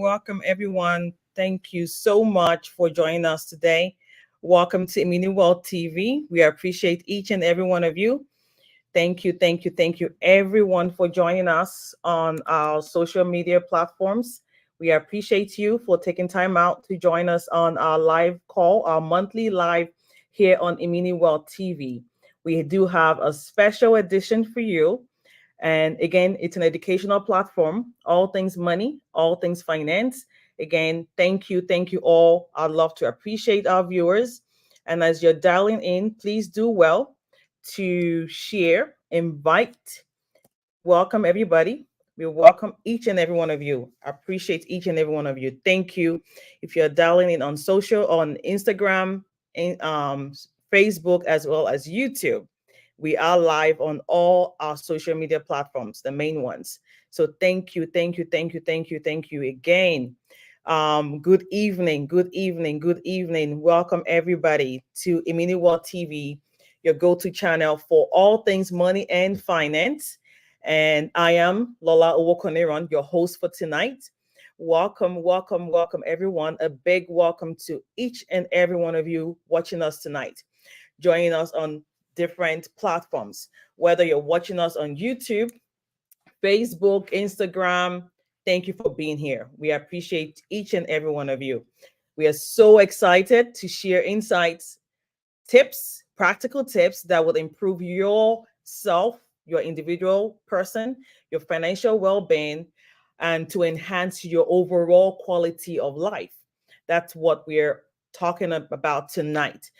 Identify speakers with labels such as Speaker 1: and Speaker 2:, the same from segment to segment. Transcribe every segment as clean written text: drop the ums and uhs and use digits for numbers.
Speaker 1: Welcome, everyone. Thank you so much for joining us today. Welcome to IminiWealthTV. We appreciate each and every one of you. Thank you, everyone, for joining us on our social media platforms. We appreciate you for taking time out to join us on our live call, our monthly live here on IminiWealthTV. We do have a special edition for you. And again, it's an educational platform, all things money, all things finance. Again, thank you all. I'd love to appreciate our viewers. And as you're dialing in, please do well to share, invite, welcome everybody. We welcome each and every one of you. Appreciate each and every one of you. Thank you. If you're dialing in on social, on Instagram, Facebook, as well as YouTube, we are live on all our social media platforms, the main ones. So thank you again. Good evening. Welcome everybody to IminiWealthTV, your go-to channel for all things money and finance. And I am Lola Owokoneron, your host for tonight. Welcome everyone. A big welcome to each and every one of you watching us tonight, joining us on different platforms, whether you're watching us on YouTube, Facebook, Instagram. Thank you for being here. We appreciate each and every one of you. We are so excited to share insights, tips, practical tips that will improve yourself, your individual person, your financial well-being, and to enhance your overall quality of life. That's what we're talking about tonight.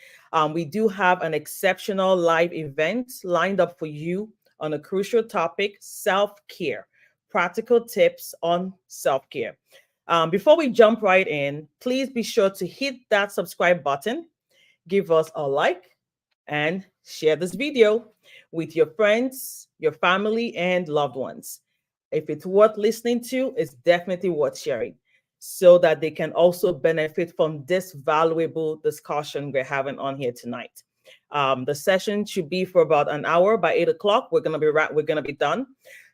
Speaker 1: We do have an exceptional live event lined up for you on a crucial topic, self-care, practical tips on self-care. Before we jump right in, please be sure to hit that subscribe button, give us a like, and share this video with your friends, your family, and loved ones. If it's worth listening to, it's definitely worth sharing, so that they can also benefit from this valuable discussion we're having on here tonight. The session should be for about an hour. By 8 o'clock, we're gonna be done.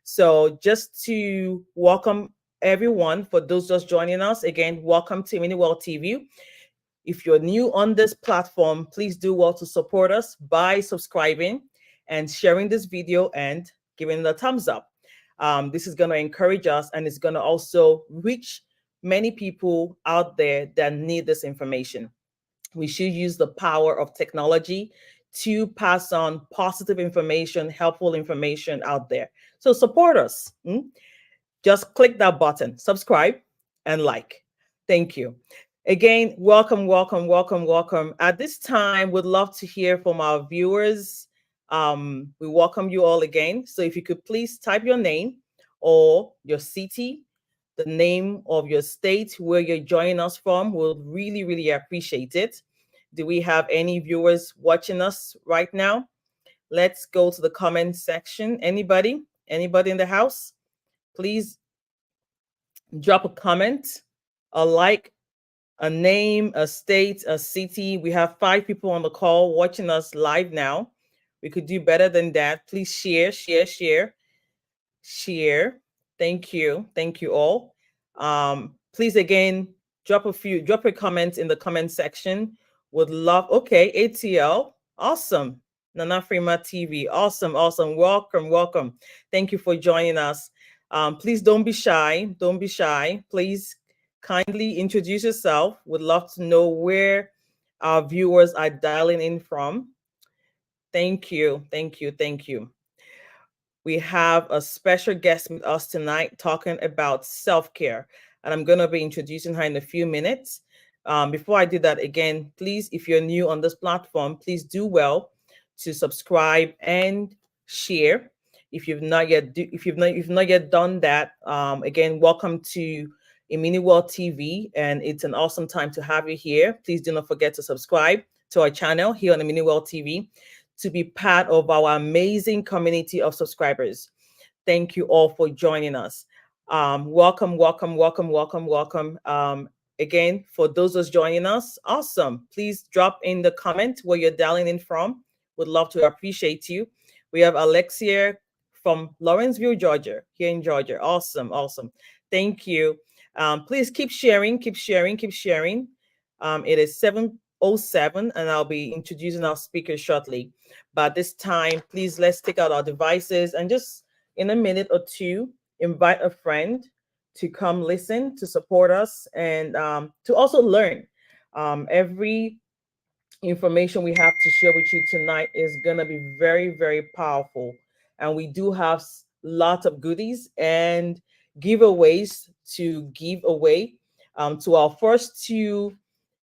Speaker 1: So just to welcome everyone, for those just joining us, again, welcome to IminiWealthTV. If you're new on this platform, please do well to support us by subscribing and sharing this video and giving it a thumbs up. This is going to encourage us, and it's going to also reach many people out there that need this information. We should use the power of technology to pass on positive information, helpful information out there. So support us. Just click that button, subscribe and like. Thank you. Again, welcome, welcome, welcome, welcome. At this time, we'd love to hear from our viewers. We welcome you all again. So if you could please type your name or your city, the name of your state where you're joining us from, we'll really, really appreciate it. Do we have any viewers watching us right now? Let's go to the comment section. Anybody? Anybody in the house? Please drop a comment, a like, a name, a state, a city. We have 5 people on the call watching us live now. We could do better than that. Please share, share, share, share. Thank you. Thank you all. Please again, drop a comment in the comment section. Would love, okay, ATL. Awesome. Nana Frima TV. Awesome, awesome. Welcome, welcome. Thank you for joining us. Please don't be shy. Don't be shy. Please kindly introduce yourself. Would love to know where our viewers are dialing in from. Thank you. Thank you. Thank you. We have a special guest with us tonight talking about self-care, and I'm going to be introducing her in a few minutes. Before I do that, again, please, if you're new on this platform, please do well to subscribe and share. If you've not yet done that, again, welcome to IminiWealthTV, and it's an awesome time to have you here. Please do not forget to subscribe to our channel here on IminiWealthTV to be part of our amazing community of subscribers. Thank you all for joining us. Welcome, welcome, welcome, welcome, welcome. Again, for those who's joining us, awesome. Please drop in the comment where you're dialing in from. Would love to appreciate you. We have Alexia from Lawrenceville, Georgia, here in Georgia. Awesome, awesome. Thank you. Please keep sharing, keep sharing, keep sharing. It is 7:07, and I'll be introducing our speaker shortly. But this time, please, let's take out our devices and just in a minute or two, invite a friend to come listen, to support us, and to also learn. Every information we have to share with you tonight is going to be very, very powerful. And we do have lots of goodies and giveaways to give away to our first 2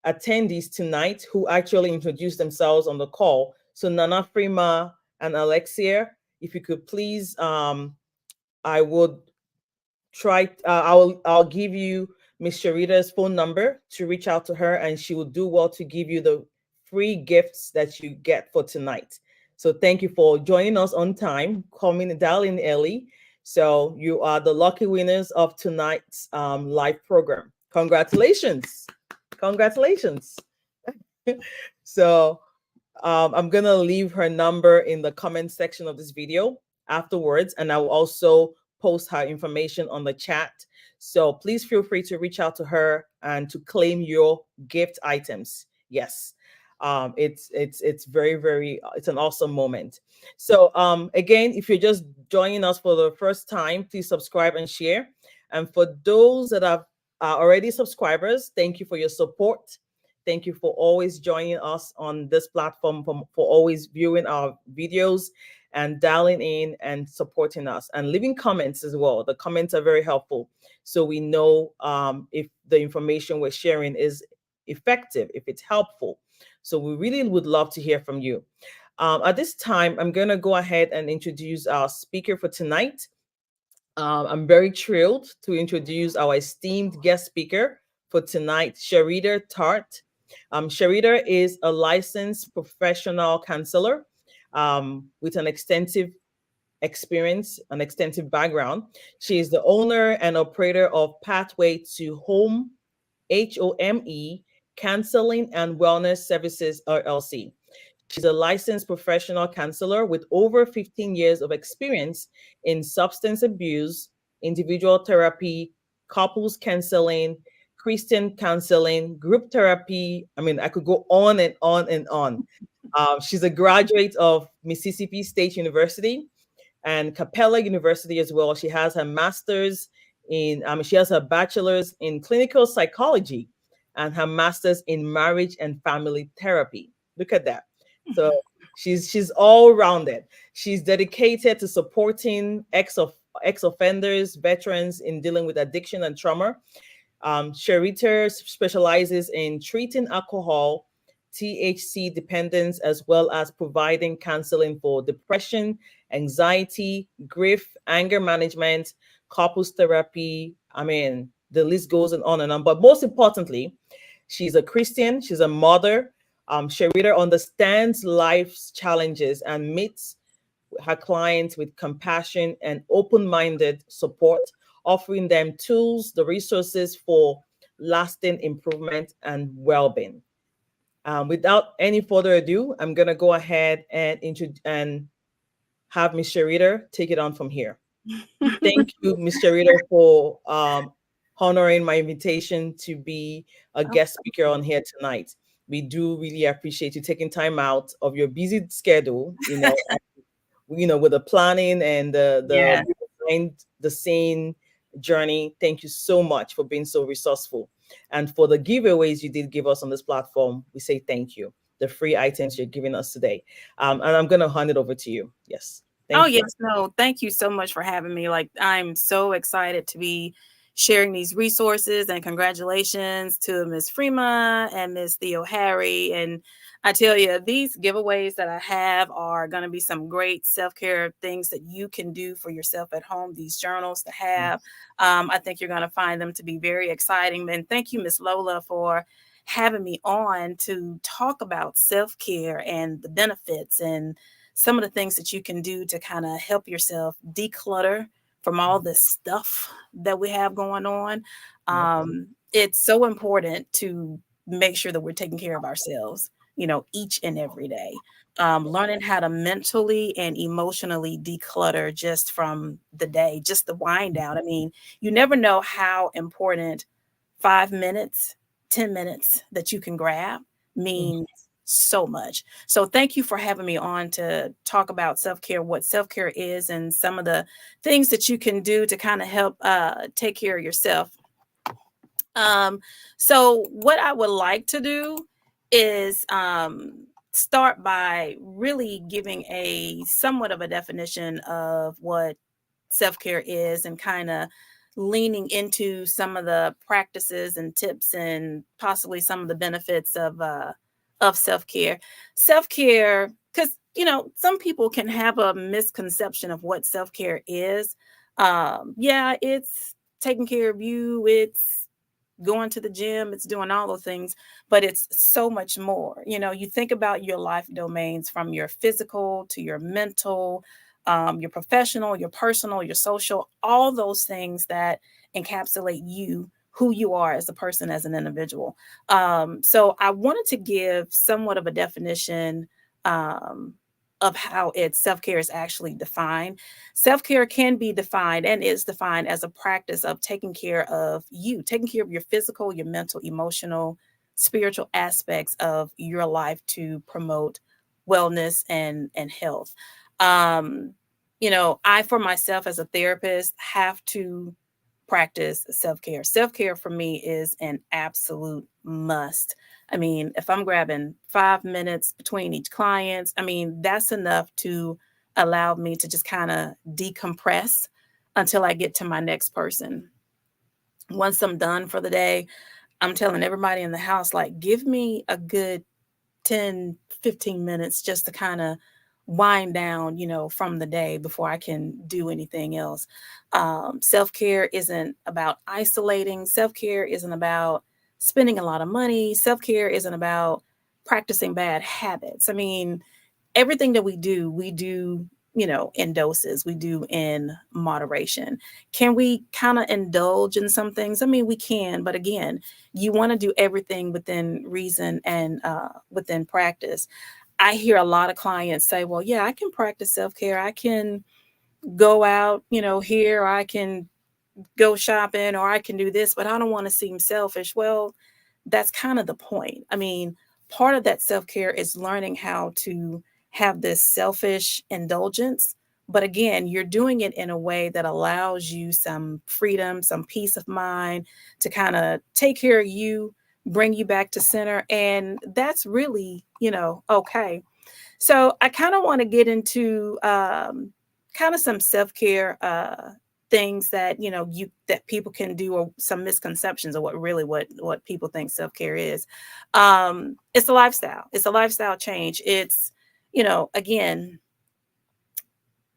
Speaker 1: attendees tonight who actually introduced themselves on the call. So Nana Frima and Alexia, if you could please, I would try, I'll give you Miss Sherita's phone number to reach out to her, and she will do well to give you the free gifts that you get for tonight. So thank you for joining us on time, coming dialing early. So you are the lucky winners of tonight's live program. Congratulations. Congratulations. So I'm going to leave her number in the comment section of this video afterwards, and I will also post her information on the chat. So please feel free to reach out to her and to claim your gift items. Yes. It's very, very, it's an awesome moment. So again, if you're just joining us for the first time, please subscribe and share. And for those that are already subscribers, thank you for your support. Thank you for always joining us on this platform, for always viewing our videos and dialing in and supporting us and leaving comments as well. The comments are very helpful, so we know if the information we're sharing is effective, if it's helpful. So we really would love to hear from you. At this time, I'm going to go ahead and introduce our speaker for tonight. I'm very thrilled to introduce our esteemed guest speaker for tonight, Sherita Tartt. Sherita is a licensed professional counselor with an extensive experience, an extensive background. She is the owner and operator of Pathway to Home, HOME, Counseling and Wellness Services, LLC. She's a licensed professional counselor with over 15 years of experience in substance abuse, individual therapy, couples counseling, Christian counseling, group therapy. I mean, I could go on and on and on. She's a graduate of Mississippi State University and Capella University as well. She has her master's in, she has her bachelor's in clinical psychology and her master's in marriage and family therapy. Look at that. So She's all rounded. She's dedicated to supporting ex offenders, veterans in dealing with addiction and trauma. Sherita specializes in treating alcohol, THC dependence, as well as providing counseling for depression, anxiety, grief, anger management, couples therapy. I mean, the list goes on and on. But most importantly, she's a Christian, she's a mother. Sherita understands life's challenges and meets her clients with compassion and open minded support, offering them tools, the resources for lasting improvement and well being. Without any further ado, I'm going to go ahead and introduce and have Miss Sherita take it on from here. Thank you, Miss Sherita, for honoring my invitation to be a guest speaker on here tonight. We do really appreciate you taking time out of your busy schedule, with the planning and the
Speaker 2: Yeah.
Speaker 1: behind the scene journey. Thank you so much for being so resourceful, and for the giveaways you did give us on this platform. We say thank you. The free items you're giving us today, and I'm gonna hand it over to you. Yes,
Speaker 2: Oh,
Speaker 1: thank you.
Speaker 2: yes. No, thank you so much for having me. Like, I'm so excited to be sharing these resources, and congratulations to Miss Freema and Miss Theo Harry. And I tell you, these giveaways that I have are going to be some great self-care things that you can do for yourself at home, these journals to have. I think you're going to find them to be very exciting. And thank you, Miss Lola, for having me on to talk about self-care and the benefits and some of the things that you can do to kind of help yourself declutter from all this stuff that we have going on. It's so important to make sure that we're taking care of ourselves, each and every day. Learning how to mentally and emotionally declutter just from the day, just the wind down. I mean, you never know how important 5 minutes, 10 minutes that you can grab means so much. So thank you for having me on to talk about self-care, what self-care is, and some of the things that you can do to kind of help take care of yourself. So what I would like to do is start by really giving a somewhat of a definition of what self-care is, and kind of leaning into some of the practices and tips and possibly some of the benefits of self-care. Self-care, because some people can have a misconception of what self-care is. Yeah, it's taking care of you, it's going to the gym, it's doing all those things, but it's so much more. You think about your life domains, from your physical to your mental, your professional, your personal, your social, all those things that encapsulate you, who you are as a person, as an individual. So I wanted to give somewhat of a definition of how self-care is actually defined. Self-care can be defined and is defined as a practice of taking care of you, taking care of your physical, your mental, emotional, spiritual aspects of your life to promote wellness and health. I, for myself as a therapist, have to practice self-care. Self-care for me is an absolute must. I mean, if I'm grabbing 5 minutes between each client, I mean, that's enough to allow me to just kind of decompress until I get to my next person. Once I'm done for the day, I'm telling everybody in the house, like, give me a good 10, 15 minutes just to kind of wind down, from the day before I can do anything else. Self-care isn't about isolating. Self-care isn't about spending a lot of money. Self-care isn't about practicing bad habits. I mean, everything that we do, in doses, we do in moderation. Can we kind of indulge in some things? I mean, we can, but again, you want to do everything within reason and within practice. I hear a lot of clients say, well, yeah, I can practice self-care. I can go out, here, I can go shopping, or I can do this, but I don't want to seem selfish. Well, that's kind of the point. I mean, part of that self-care is learning how to have this selfish indulgence. But again, you're doing it in a way that allows you some freedom, some peace of mind to kind of take care of you, bring you back to center. And that's really, okay. So I kind of want to get into kind of some self-care things that that people can do, or some misconceptions of what people think self-care is. It's a lifestyle. It's a lifestyle change. It's, again,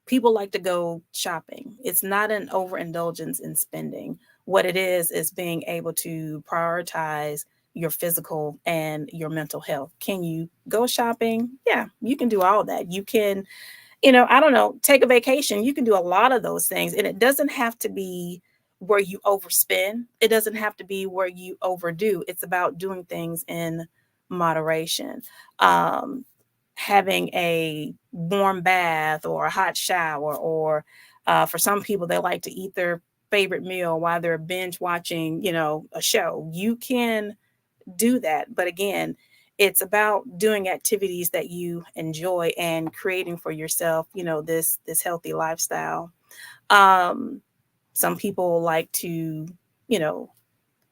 Speaker 2: people like to go shopping. It's not an overindulgence in spending. What it is being able to prioritize your physical and your mental health. Can you go shopping? Yeah, you can do all that. You can, I don't know, take a vacation. You can do a lot of those things. And it doesn't have to be where you overspend. It doesn't have to be where you overdo. It's about doing things in moderation. Having a warm bath or a hot shower, or for some people, they like to eat their favorite meal while they're binge watching, a show. You can do that. But again, it's about doing activities that you enjoy and creating for yourself, this healthy lifestyle. Some people like to, you know,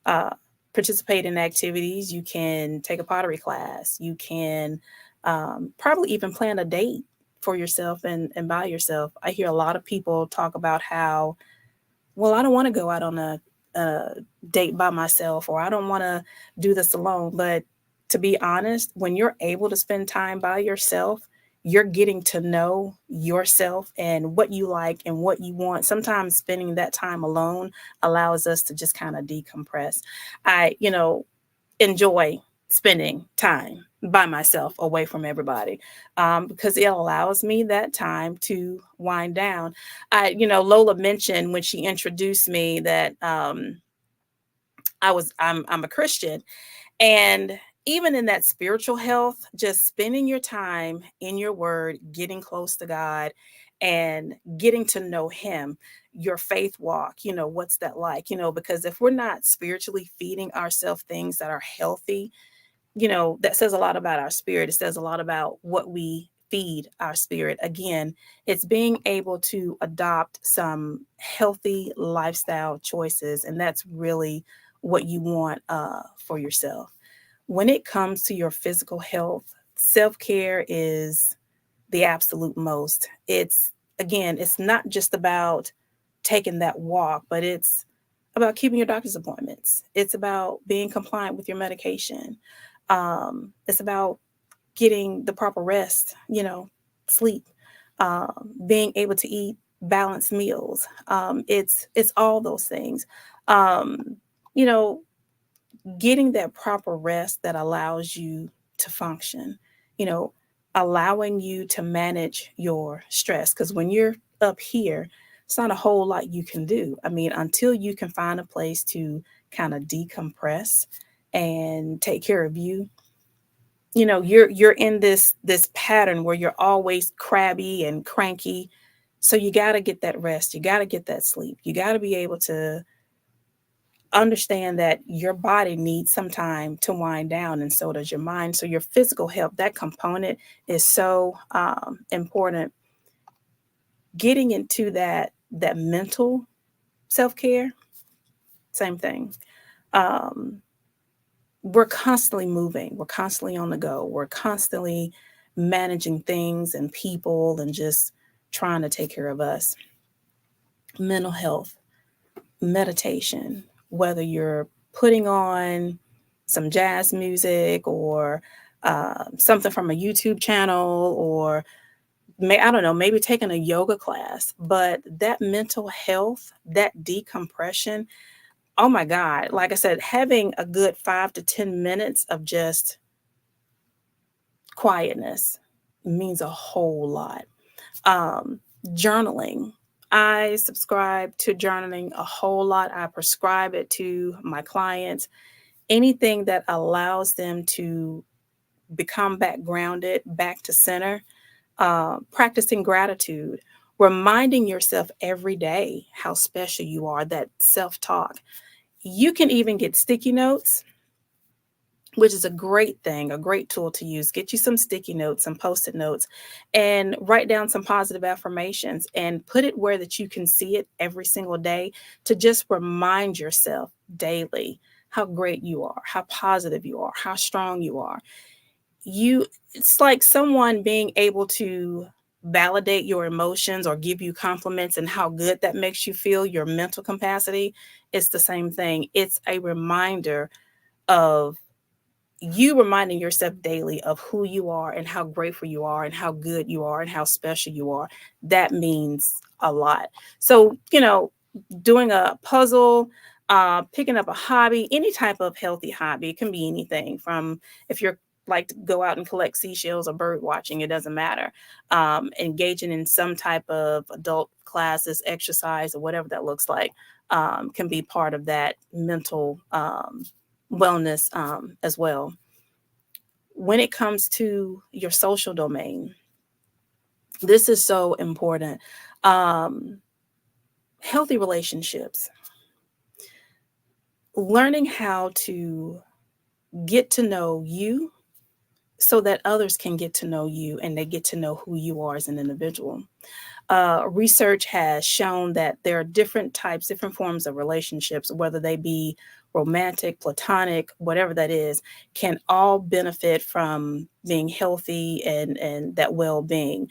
Speaker 2: uh, participate in activities. You can take a pottery class. You can probably even plan a date for yourself and by yourself. I hear a lot of people talk about how, well, I don't want to go out on a date by myself, or I don't want to do this alone. But to be honest, when you're able to spend time by yourself, you're getting to know yourself and what you like and what you want. Sometimes spending that time alone allows us to just kind of decompress. I, enjoy spending time by myself away from everybody, because it allows me that time to wind down. Lola mentioned when she introduced me that I'm a Christian, and even in that spiritual health, just spending your time in your word, getting close to God and getting to know him, your faith walk, what's that like? Because if we're not spiritually feeding ourselves things that are healthy, that says a lot about our spirit. It says a lot about what we feed our spirit. Again, it's being able to adopt some healthy lifestyle choices. And that's really what you want for yourself. When it comes to your physical health, self-care is the absolute most. It's not just about taking that walk, but it's about keeping your doctor's appointments. It's about being compliant with your medication. It's about getting the proper rest, sleep, being able to eat balanced meals. It's all those things. Um, you know, Getting that proper rest that allows you to function, you know, allowing you to manage your stress. Because when you're up here, it's not a whole lot you can do. I mean, until you can find a place to kind of decompress and take care of you, you're in this pattern where you're always crabby and cranky. So you got to get that rest. You got to get that sleep. You got to be able to understand that your body needs some time to wind down, and so does your mind. So your physical health, that component is so important. Getting into that mental self-care, same thing. um, we're constantly moving, we're constantly on the go, we're constantly managing things and people and just trying to take care of us. Mental health, meditation, whether you're putting on some jazz music or something from a YouTube channel, or I don't know, maybe taking a yoga class, but that mental health, that decompression, oh my God, like I said, having a good 5 to 10 minutes of just quietness means a whole lot. Journaling. I subscribe to journaling a whole lot. I prescribe it to my clients. Anything that allows them to become back grounded, back to center. Practicing gratitude, reminding yourself every day how special you are, that self-talk. You can even get sticky notes, which is a great thing, a great tool to use. Get you some sticky notes, some post-it notes, and write down some positive affirmations and put it where that you can see it every single day, to just remind yourself daily how great you are, how positive you are, how strong you are. it's like someone being able to validate your emotions or give you compliments and how good that makes you feel, your mental capacity. It's the same thing. It's a reminder of you reminding yourself daily of who you are and how grateful you are and how good you are and how special you are. That means a lot. So, doing a puzzle, picking up a hobby, any type of healthy hobby. It can be anything from, if you're like to go out and collect seashells or bird watching, it doesn't matter. Engaging in some type of adult classes, exercise, or whatever that looks like, can be part of that mental wellness as well. When it comes to your social domain, this is so important. Healthy relationships, learning how to get to know you so that others can get to know you and they get to know who you are as an individual. Research has shown that there are different types, different forms of relationships, whether they be romantic, platonic, whatever that is, can all benefit from being healthy and that well-being.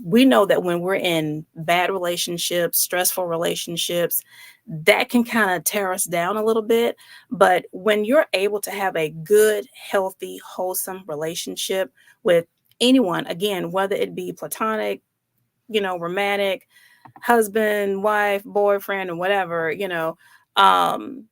Speaker 2: We know that when we're in bad relationships, stressful relationships, that can kind of tear us down a little bit. But when you're able to have a good, healthy, wholesome relationship with anyone, again, whether it be platonic, romantic, husband, wife, boyfriend, or whatever, um,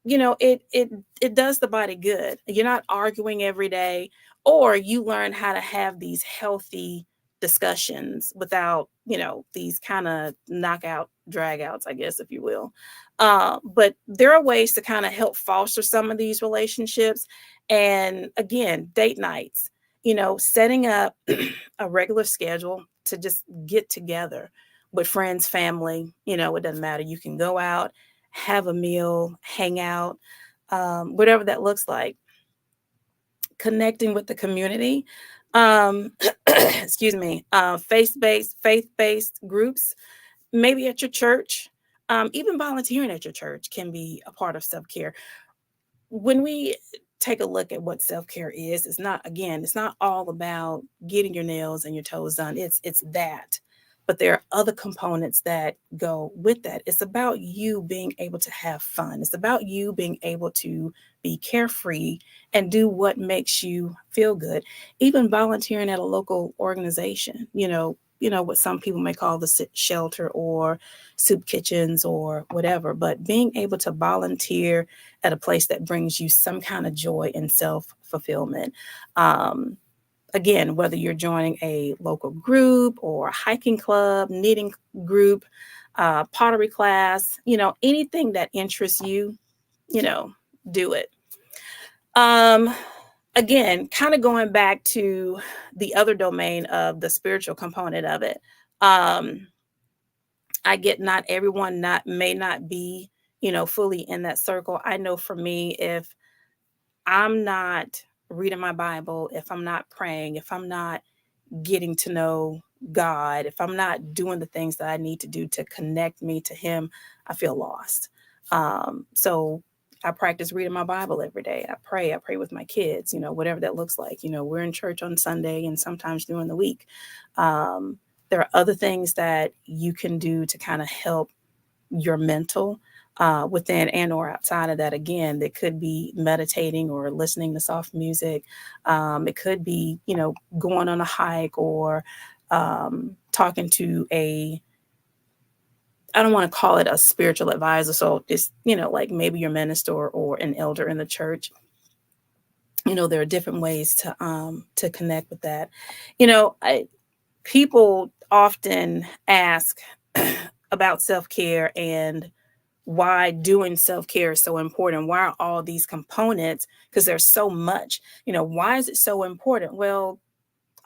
Speaker 2: it does the body good. You're not arguing every day, or you learn how to have these healthy discussions without, these kind of knockout dragouts, I guess, if you will. But there are ways to kind of help foster some of these relationships. And again, date nights, setting up a regular schedule to just get together with friends, family, it doesn't matter. You can go out, have a meal, hang out, whatever that looks like. Connecting with the community, excuse me, faith-based groups, maybe at your church, even volunteering at your church can be a part of self-care. When we take a look at what self-care is, it's not all about getting your nails and your toes done. It's that. But there are other components that go with that. It's about you being able to have fun. It's about you being able to be carefree and do what makes you feel good. Even volunteering at a local organization, what some people may call the shelter or soup kitchens or whatever, but being able to volunteer at a place that brings you some kind of joy and self-fulfillment. Again, whether you're joining a local group or a hiking club, knitting group, pottery class, anything that interests you, do it. Again, kind of going back to the other domain of the spiritual component of it. I get not everyone may not be, fully in that circle. I know for me, if I'm not reading my Bible, if I'm not praying, if I'm not getting to know God, if I'm not doing the things that I need to do to connect me to Him, I feel lost. So I practice reading my Bible every day. I pray with my kids, whatever that looks like. We're in church on Sunday and sometimes during the week. There are other things that you can do to kind of help your mental within and or outside of that. Again, that could be meditating or listening to soft music. It could be, going on a hike or talking to I don't want to call it a spiritual advisor. So it's, like maybe your minister or an elder in the church. There are different ways to connect with that. People often ask about self-care and why doing self-care is so important. Why are all these components? Because there's so much. Why is it so important? Well,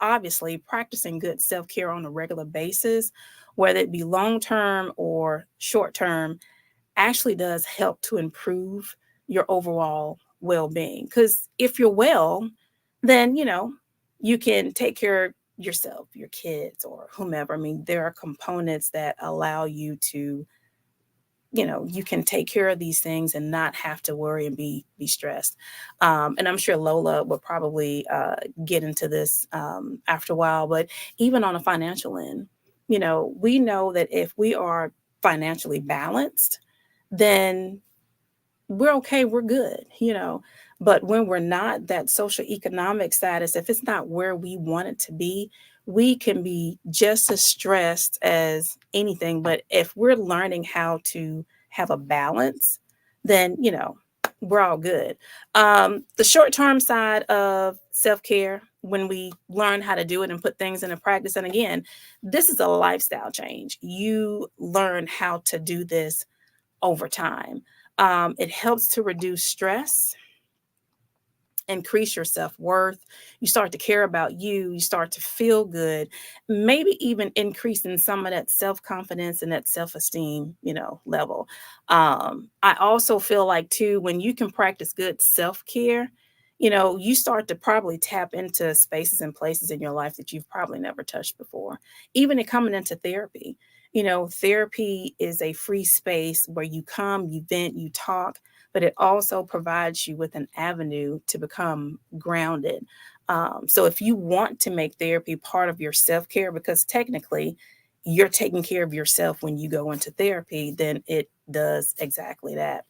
Speaker 2: obviously, practicing good self-care on a regular basis, whether it be long-term or short-term, actually does help to improve your overall well-being. Because if you're well, then, you can take care of yourself, your kids, or whomever. I mean, there are components that allow you to you can take care of these things and not have to worry and be stressed. And I'm sure Lola will probably get into this after a while, but even on a financial end, we know that if we are financially balanced, then we're okay, we're good, But when we're not, that socioeconomic status, if it's not where we want it to be, we can be just as stressed as anything. But if we're learning how to have a balance, then, we're all good. The short-term side of self-care, when we learn how to do it and put things into practice, and again, this is a lifestyle change. You learn how to do this over time. It helps to reduce stress, increase your self-worth. You start to care about you. You start to feel good, maybe even increasing some of that self-confidence and that self-esteem, level. I also feel like too, when you can practice good self-care, you start to probably tap into spaces and places in your life that you've probably never touched before. Even in coming into therapy, therapy is a free space where you come, you vent, you talk, but it also provides you with an avenue to become grounded. So if you want to make therapy part of your self-care, because technically you're taking care of yourself when you go into therapy, then it does exactly that.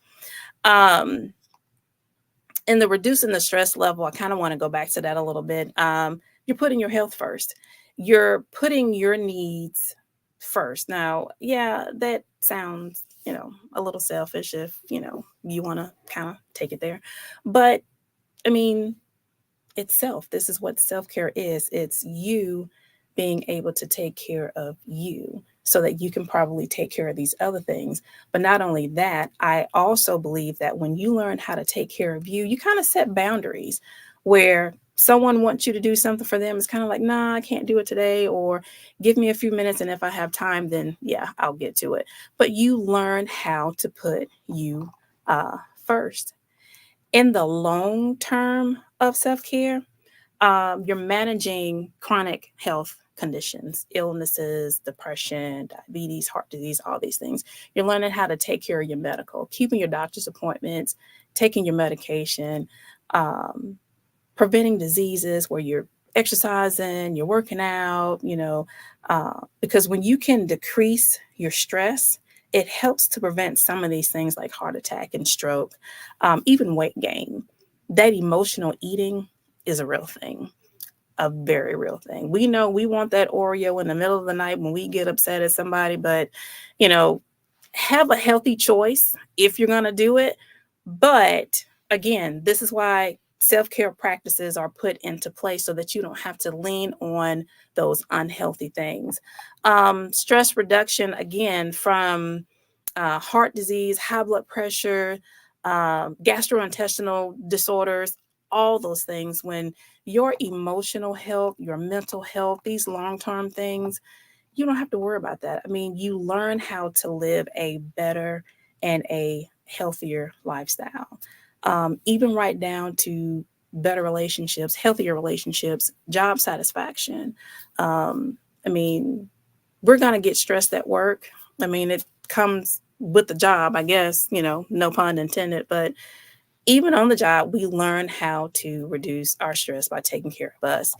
Speaker 2: In the reducing the stress level, I kind of want to go back to that a little bit. You're putting your health first. You're putting your needs first. Now, yeah, that sounds, a little selfish if, you want to kind of take it there. But I mean, it's self. This is what self-care is. It's you being able to take care of you so that you can probably take care of these other things. But not only that, I also believe that when you learn how to take care of you, you kind of set boundaries where someone wants you to do something for them. It's kind of like, nah, I can't do it today, or give me a few minutes. And if I have time, then yeah, I'll get to it. But you learn how to put you first. In the long term of self-care, you're managing chronic health conditions, illnesses, depression, diabetes, heart disease, all these things. You're learning how to take care of your medical, keeping your doctor's appointments, taking your medication, preventing diseases where you're exercising, you're working out, because when you can decrease your stress, it helps to prevent some of these things like heart attack and stroke, even weight gain. That emotional eating is a real thing, a very real thing. We know we want that Oreo in the middle of the night when we get upset at somebody, but, have a healthy choice if you're going to do it. But again, this is why self-care practices are put into place so that you don't have to lean on those unhealthy things. Stress reduction, again, from heart disease, high blood pressure, gastrointestinal disorders, all those things. When your emotional health, your mental health, these long-term things, you don't have to worry about that. I mean, you learn how to live a better and a healthier lifestyle, even right down to better relationships, healthier relationships, job satisfaction. I mean, we're going to get stressed at work. I mean, it comes with the job, I guess, no pun intended, but even on the job, we learn how to reduce our stress by taking care of us.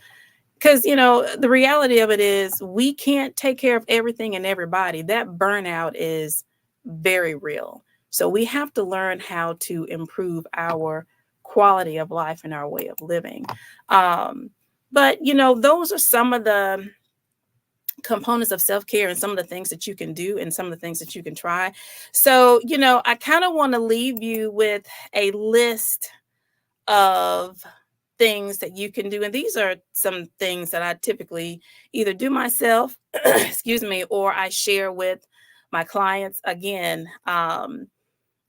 Speaker 2: Because, the reality of it is we can't take care of everything and everybody. That burnout is very real. So we have to learn how to improve our quality of life and our way of living. But, those are some of the components of self-care and some of the things that you can do and some of the things that you can try. So, I kind of want to leave you with a list of things that you can do. And these are some things that I typically either do myself, excuse me, or I share with my clients. Again,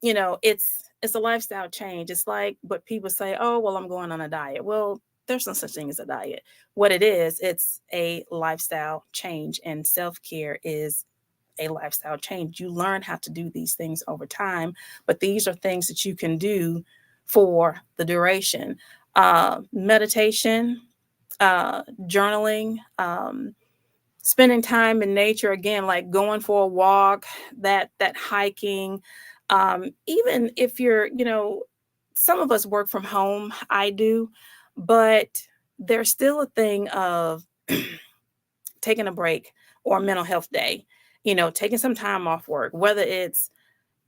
Speaker 2: it's a lifestyle change. It's like what people say, oh, well, I'm going on a diet. Well, there's no such thing as a diet. What it is, it's a lifestyle change, and self-care is a lifestyle change. You learn how to do these things over time, but these are things that you can do for the duration. Meditation, journaling, spending time in nature, again, like going for a walk, that hiking. Even if you're, some of us work from home, I do, but there's still a thing of taking a break or mental health day, taking some time off work, whether it's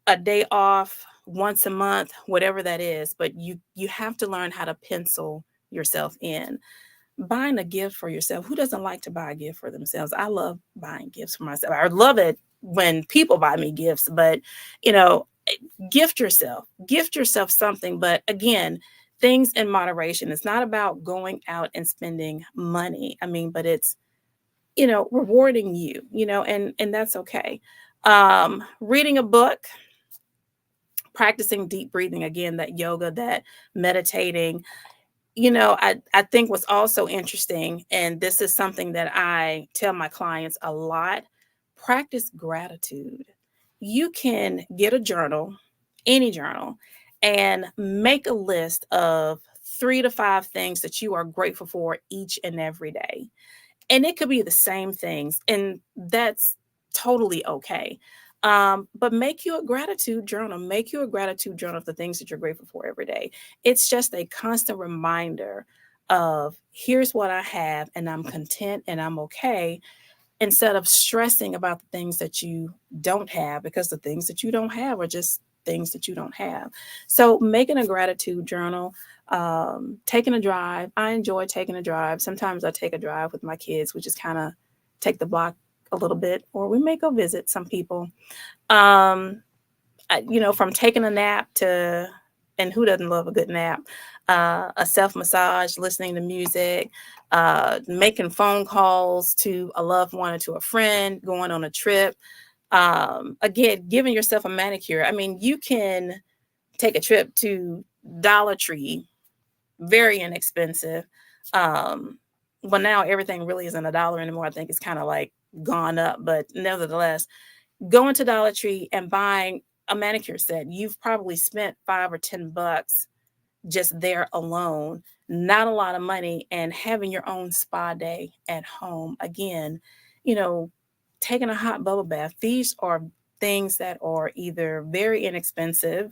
Speaker 2: a day off once a month, whatever that is, but you have to learn how to pencil yourself in. Buying a gift for yourself. Who doesn't like to buy a gift for themselves? I love buying gifts for myself. I love it when people buy me gifts, but gift yourself something. But again, things in moderation. It's not about going out and spending money. I mean, but it's, rewarding you, and that's okay. Reading a book, practicing deep breathing, again, that yoga, that meditating. I think what's also interesting, and this is something that I tell my clients a lot, practice gratitude. You can get a journal, any journal, and make a list of 3 to 5 things that you are grateful for each and every day. And it could be the same things, and that's totally okay. But make you a gratitude journal. Make you a gratitude journal of the things that you're grateful for every day. It's just a constant reminder of here's what I have, and I'm content and I'm okay, instead of stressing about the things that you don't have, because the things that you don't have are just things that you don't have. So making a gratitude journal, taking a drive. I enjoy taking a drive. Sometimes I take a drive with my kids. We just kind of take the block a little bit, or we may go visit some people. Um, from taking a nap to, and who doesn't love a good nap? A self massage, listening to music, making phone calls to a loved one or to a friend, going on a trip. Again, giving yourself a manicure. I mean, you can take a trip to Dollar Tree, very inexpensive. Well, now everything really isn't $1 anymore. I think it's kind of like gone up, but nevertheless, going to Dollar Tree and buying a manicure set, you've probably spent $5 or $10 just there alone. Not a lot of money, and having your own spa day at home. Again, you know, taking a hot bubble bath. These are things that are either very inexpensive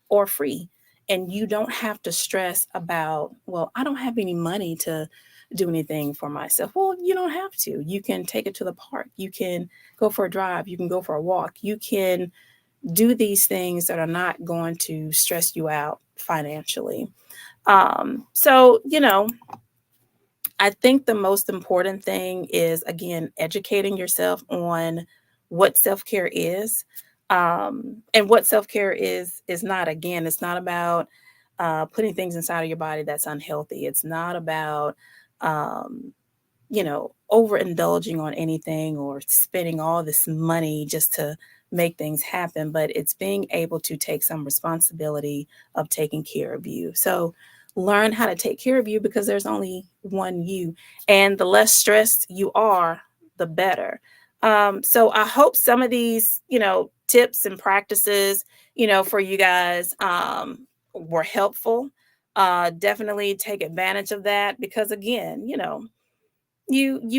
Speaker 2: or free. And you don't have to stress about, well, I don't have any money to do anything for myself. Well, you don't have to. You can take it to the park. You can go for a drive. You can go for a walk. You can do these things that are not going to stress you out financially. So, I think the most important thing is, again, educating yourself on what self-care is, and what self-care is not. Again, it's not about putting things inside of your body that's unhealthy. It's not about, overindulging on anything or spending all this money just to make things happen, but it's being able to take some responsibility of taking care of you. So learn how to take care of you, because there's only one you, and the less stressed you are, the better. So I hope some of these, tips and practices, for you guys, were helpful. Definitely take advantage of that, because again, you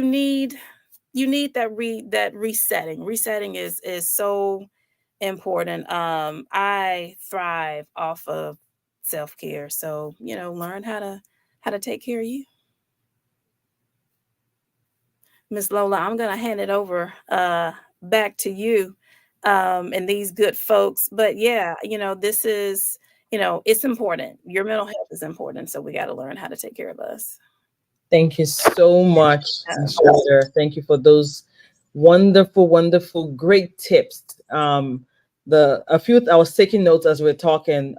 Speaker 2: need that resetting. Resetting is so important. I thrive off of self-care, so learn how to take care of you. Miss Lola, I'm gonna hand it over back to you, and these good folks. But yeah, this is, it's important. Your mental health is important, so we got to learn how to take care of us.
Speaker 1: Thank you so much,
Speaker 2: Um,
Speaker 1: Ms. Sherita. Thank you for those wonderful, wonderful, great tips. I was taking notes as we're talking.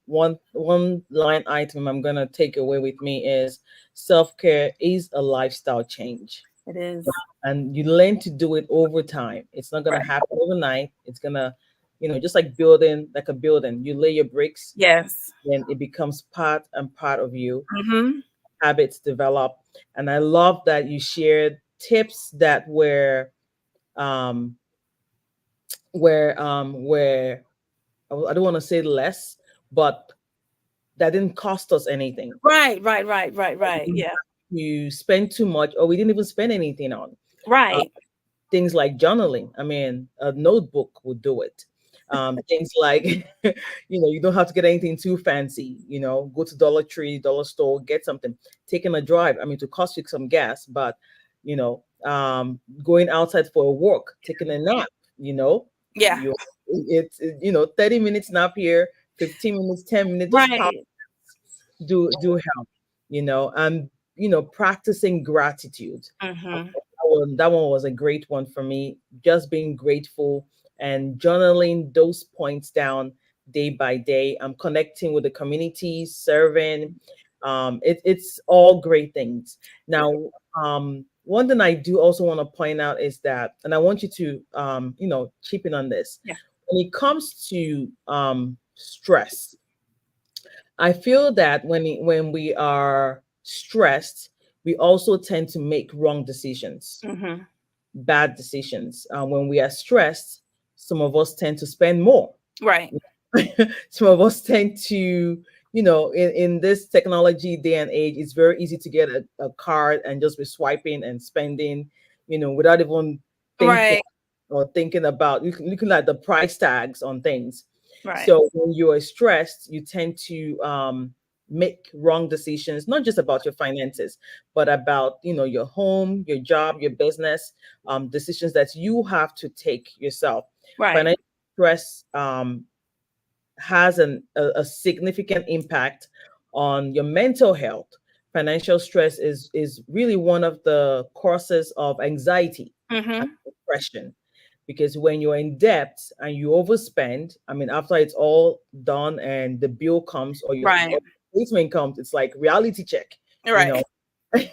Speaker 1: One line item I'm gonna take away with me is self-care is a lifestyle change,
Speaker 2: it is.
Speaker 1: and you learn to do it over time. It's not gonna
Speaker 2: Right.
Speaker 1: happen overnight. It's gonna, just like building, like a building. You lay your bricks,
Speaker 2: Yes.
Speaker 1: and it becomes part and part of you.
Speaker 2: Mm-hmm.
Speaker 1: Habits develop. And I love that you shared tips that um were, I don't want to say less, but that didn't cost us anything.
Speaker 2: Right. Right. Right. Right. Right. Yeah.
Speaker 1: You spend too much, or we didn't even spend anything on.
Speaker 2: Right.
Speaker 1: Things like journaling. I mean, a notebook would do it. Things like, you don't have to get anything too fancy. Go to Dollar Tree, Dollar Store, get something. Taking a drive. I mean, to cost you some gas, but going outside for a walk, taking a nap. You know,
Speaker 2: Yeah.
Speaker 1: you it's 30 minutes nap here, 15 minutes, 10 minutes. Those
Speaker 2: Right.
Speaker 1: do help. And practicing gratitude.
Speaker 2: Mm-hmm.
Speaker 1: That one was a great one for me. Just being grateful and journaling those points down day by day. I'm connecting with the community, serving. It's all great things. Now, one thing I do also want to point out is that, and I want you to, chip in on this.
Speaker 2: Yeah.
Speaker 1: When it comes to stress, I feel that when we are stressed, we also tend to make wrong decisions,
Speaker 2: Mm-hmm.
Speaker 1: bad decisions. When we are stressed, some of us tend to spend more.
Speaker 2: Right.
Speaker 1: Some of us tend to, in this technology day and age, it's very easy to get a card and just be swiping and spending, without even thinking
Speaker 2: Right.
Speaker 1: or thinking about looking at the price tags on things.
Speaker 2: Right.
Speaker 1: So when you are stressed, you tend to make wrong decisions, not just about your finances, but about your home, your job, your business, decisions that you have to take yourself.
Speaker 2: Right.
Speaker 1: Financial stress has a significant impact on your mental health. Financial stress is really one of the causes of anxiety and
Speaker 2: Mm-hmm.
Speaker 1: depression, because when you're in debt and you overspend, I mean, after it's all done and the bill comes or your
Speaker 2: Right.
Speaker 1: statement comes, it's like reality check, you know,
Speaker 2: Right.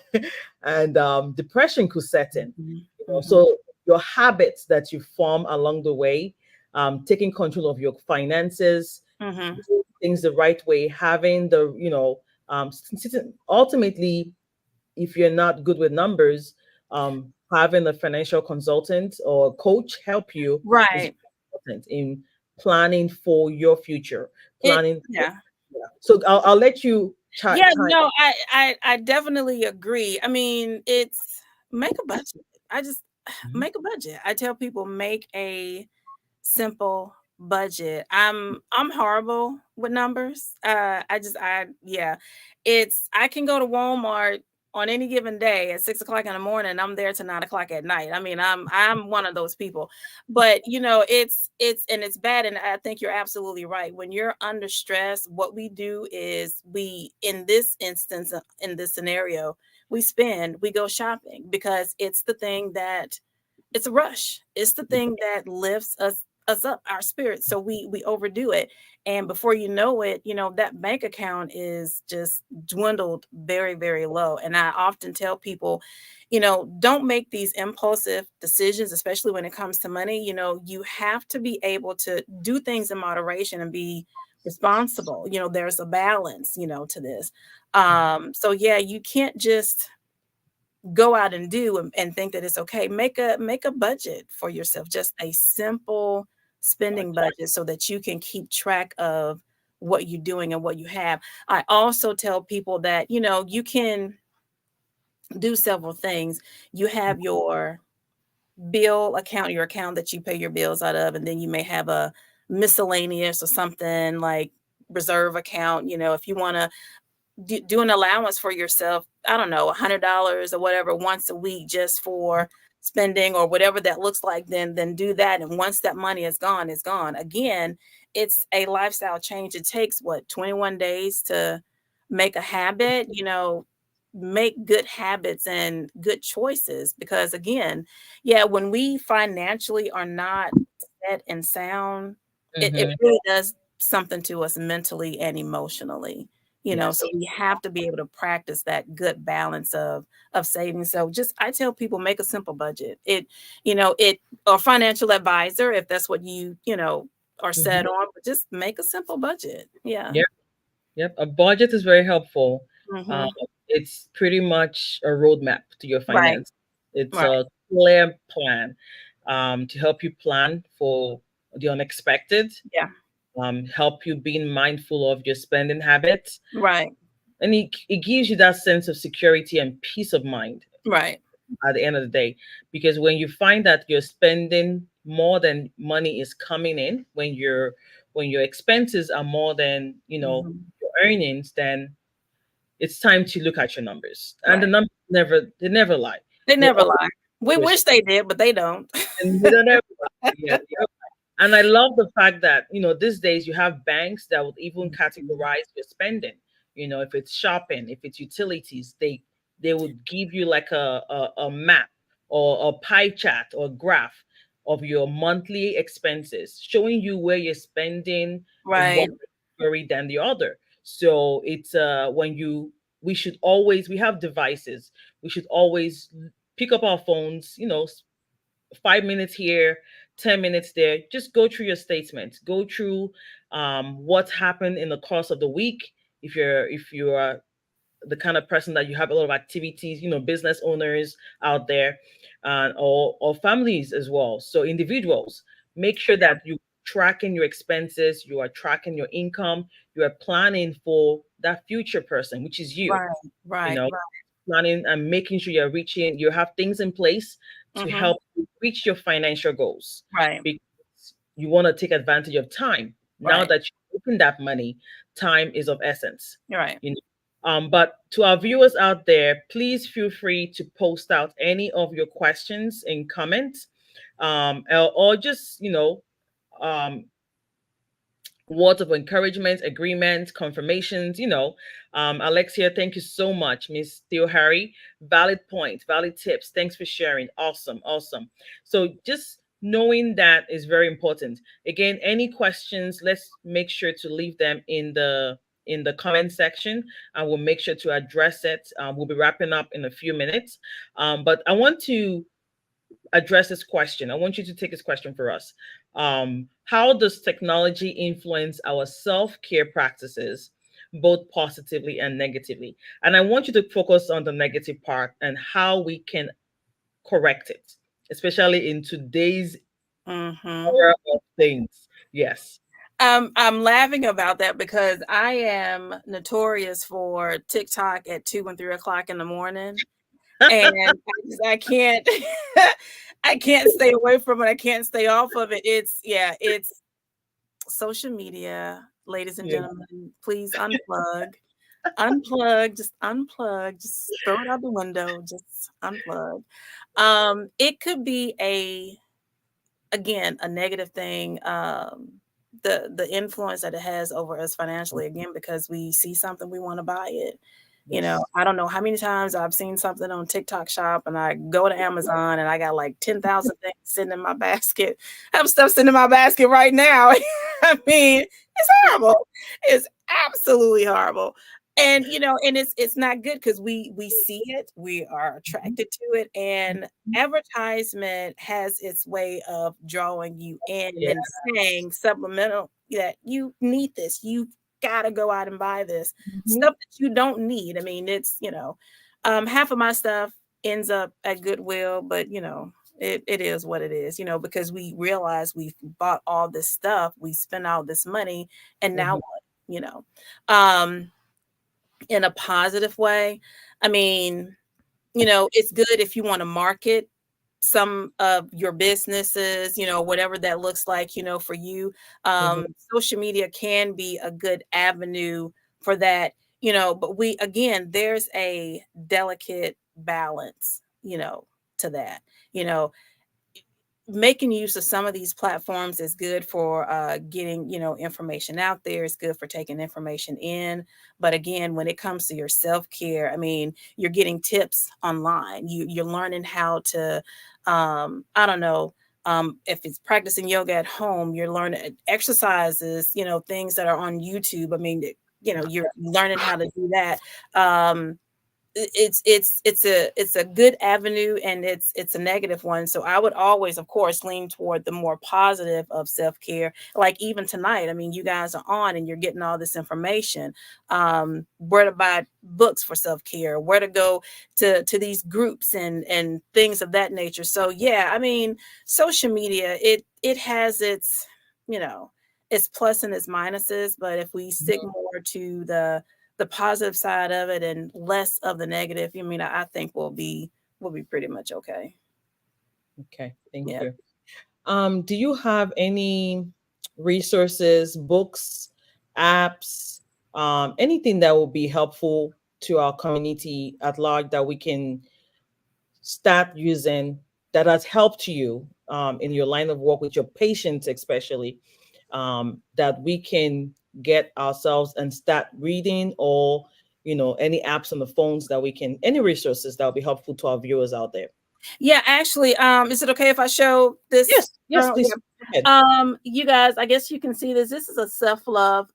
Speaker 1: and depression could set in.
Speaker 2: Mm-hmm.
Speaker 1: So your habits that you form along the way, taking control of your finances,
Speaker 2: Mm-hmm.
Speaker 1: doing things the right way, having the, ultimately, if you're not good with numbers, having a financial consultant or coach help you is
Speaker 2: Right.
Speaker 1: important in planning for your future.
Speaker 2: It.
Speaker 1: Planning.
Speaker 2: Yeah.
Speaker 1: Yeah. So I'll let you
Speaker 2: Yeah,
Speaker 1: chime.
Speaker 2: no, I definitely agree. I mean, it's make a budget. I just
Speaker 1: Mhm.
Speaker 2: make a budget. I tell people make a simple budget. I'm horrible with numbers. I yeah. I can go to Walmart on any given day at 6 o'clock in the morning. I'm there to 9 o'clock at night. I mean, I'm one of those people. But it's and it's bad. And I think you're absolutely right. When you're under stress, what we do is we in this instance, in this scenario, we go shopping because it's the thing that it's a rush. It's the thing that lifts us up, our spirit. So we overdo it. And before you know it, that bank account is just dwindled very, very low. And I often tell people, don't make these impulsive decisions, especially when it comes to money. You have to be able to do things in moderation and be responsible. There's a balance, to this. So yeah, you can't just go out and do and think that it's okay. Make a budget for yourself, just a simple spending budget so that you can keep track of what you're doing and what you have. I also tell people that, you can do several things. You have your bill account, your account that you pay your bills out of, and then you may have a miscellaneous or something like reserve account. If you want to do an allowance for yourself, I don't know, $100 or whatever once a week just for spending or whatever that looks like, then do that. And once that money is gone, it's gone. Again, it's a lifestyle change. It takes 21 days to make a habit, make good habits and good choices. Because again, yeah, when we financially are not set and sound, it
Speaker 1: Mhm.
Speaker 2: really does something to us mentally and emotionally. So
Speaker 1: Yes.
Speaker 2: we have to be able to practice that good balance of saving. So just I tell people make a simple budget. It or financial advisor if that's what are
Speaker 1: Mhm.
Speaker 2: set on, but just make a simple budget. Yeah.
Speaker 1: Yep. Yep. A budget is very helpful. Um,
Speaker 2: Hmm.
Speaker 1: it's pretty much a roadmap to your
Speaker 2: Right.
Speaker 1: finance. It's
Speaker 2: Right.
Speaker 1: a clear plan to help you plan for the unexpected,
Speaker 2: Yeah.
Speaker 1: help you being mindful of your spending habits,
Speaker 2: Right.
Speaker 1: and it gives you that sense of security and peace of mind.
Speaker 2: Right.
Speaker 1: at the end of the day. Because when you find that you're spending more than money is coming in, when your expenses are more than your earnings, then it's time to look at your numbers. And the
Speaker 2: Right.
Speaker 1: numbers never lie.
Speaker 2: They
Speaker 1: They
Speaker 2: never
Speaker 1: always
Speaker 2: lie. We wish they did, but they don't.
Speaker 1: and they don't ever lie. Yeah, yeah. And I love the fact that, these days you have banks that would even categorize your spending. If it's shopping, if it's utilities, they would give you like a map or a pie chart or graph of your monthly expenses, showing you where you're spending in
Speaker 2: Right.
Speaker 1: one category than the other. So it's we have devices. We should always pick up our phones, 5 minutes here, 10 minutes there. Just go through your statements. Go through what's happened in the course of the week. If you are the kind of person that you have a lot of activities, business owners out there, or families as well. So individuals, make sure that you tracking your expenses, you are tracking your income, you are planning for that future person, which is you.
Speaker 2: Right.
Speaker 1: You
Speaker 2: Right.
Speaker 1: know,
Speaker 2: Right.
Speaker 1: planning and making sure you have things in place to
Speaker 2: Mm-hmm.
Speaker 1: help you reach your financial goals,
Speaker 2: Right.
Speaker 1: because you want to take advantage of time. Now
Speaker 2: Right.
Speaker 1: that you're making that money, time is of essence.
Speaker 2: Right.
Speaker 1: You know. But to our viewers out there, please feel free to post out any of your questions in comments, or just um, words of encouragement, agreements, confirmations, Alexia, thank you so much. Miss Theo Harry, valid points, valid tips. Thanks for sharing. Awesome, awesome. So just knowing that is very important. Again, any questions, let's make sure to leave them in the comment section, and we'll make sure to address it. We'll be wrapping up in a few minutes. But I want to address this question. I want you to take this question for us. How does technology influence our self-care practices, both positively and negatively? And I want you to focus on the negative part and how we can correct it, especially in today's
Speaker 2: Mm-hmm.
Speaker 1: era of things. Yes.
Speaker 2: I'm laughing about that because I am notorious for TikTok at 2 and 3 o'clock in the morning. And I can't I can't stay away from it. I can't stay off of it. It's social media, ladies and
Speaker 1: Yeah.
Speaker 2: gentlemen. Please unplug, just unplug, just throw it out the window, just unplug. It could be a negative thing. The influence that it has over us financially, again, because we see something, we want to buy it.
Speaker 1: Yes.
Speaker 2: I don't know how many times I've seen something on TikTok shop and I go to Amazon and I got like 10,000 things sitting in my basket. I have stuff sitting in my basket right now. I mean, it's horrible. It's absolutely horrible. And and it's not good because we see it, we are attracted to it, and advertisement has its way of drawing you in and
Speaker 1: Yeah.
Speaker 2: then saying subliminal that you need this, you gotta go out and buy this
Speaker 1: Mhm.
Speaker 2: stuff that you don't need. I mean, it's half of my stuff ends up at Goodwill, but it is what it is, because we realize we've bought all this stuff, we spent all this money, and now
Speaker 1: Mhm.
Speaker 2: what, um in a positive way. I mean, it's good if you want to market some of your businesses, whatever that looks like, for you.
Speaker 1: Mhm.
Speaker 2: Social media can be a good avenue for that, but there's a delicate balance, to that. You know, Making use of some of these platforms is good for getting information out there. It's good for taking information in, but again, when it comes to your self-care, I mean, you're getting tips online, you're learning how to I don't know, if it's practicing yoga at home, you're learning exercises, things that are on YouTube. I mean, you're learning how to do that. It's a good avenue, and it's a negative one. So I would always, of course, lean toward the more positive of self-care. Like even tonight, I mean, you guys are on and you're getting all this information, where to buy books for self-care, where to go to these groups and things of that nature. So yeah, I mean, social media, it has its plus and its minuses, but if we stick more to the positive side of it and less of the negative, I mean, I think we'll be we'll be pretty much okay.
Speaker 1: Okay, thank
Speaker 2: Yeah.
Speaker 1: you. Do you have any resources, books, apps, anything that will be helpful to our community at large that we can start using that has helped you in your line of work with your patients, especially that we can get ourselves and start reading, or any apps on the phones that we can, any resources that will be helpful to our viewers out there?
Speaker 2: Yeah, actually, is it okay if I show this
Speaker 1: Yes, yes,
Speaker 2: journal?
Speaker 1: please.
Speaker 2: Yeah.
Speaker 1: Go ahead.
Speaker 2: You guys, I guess you can see this. This is a self-love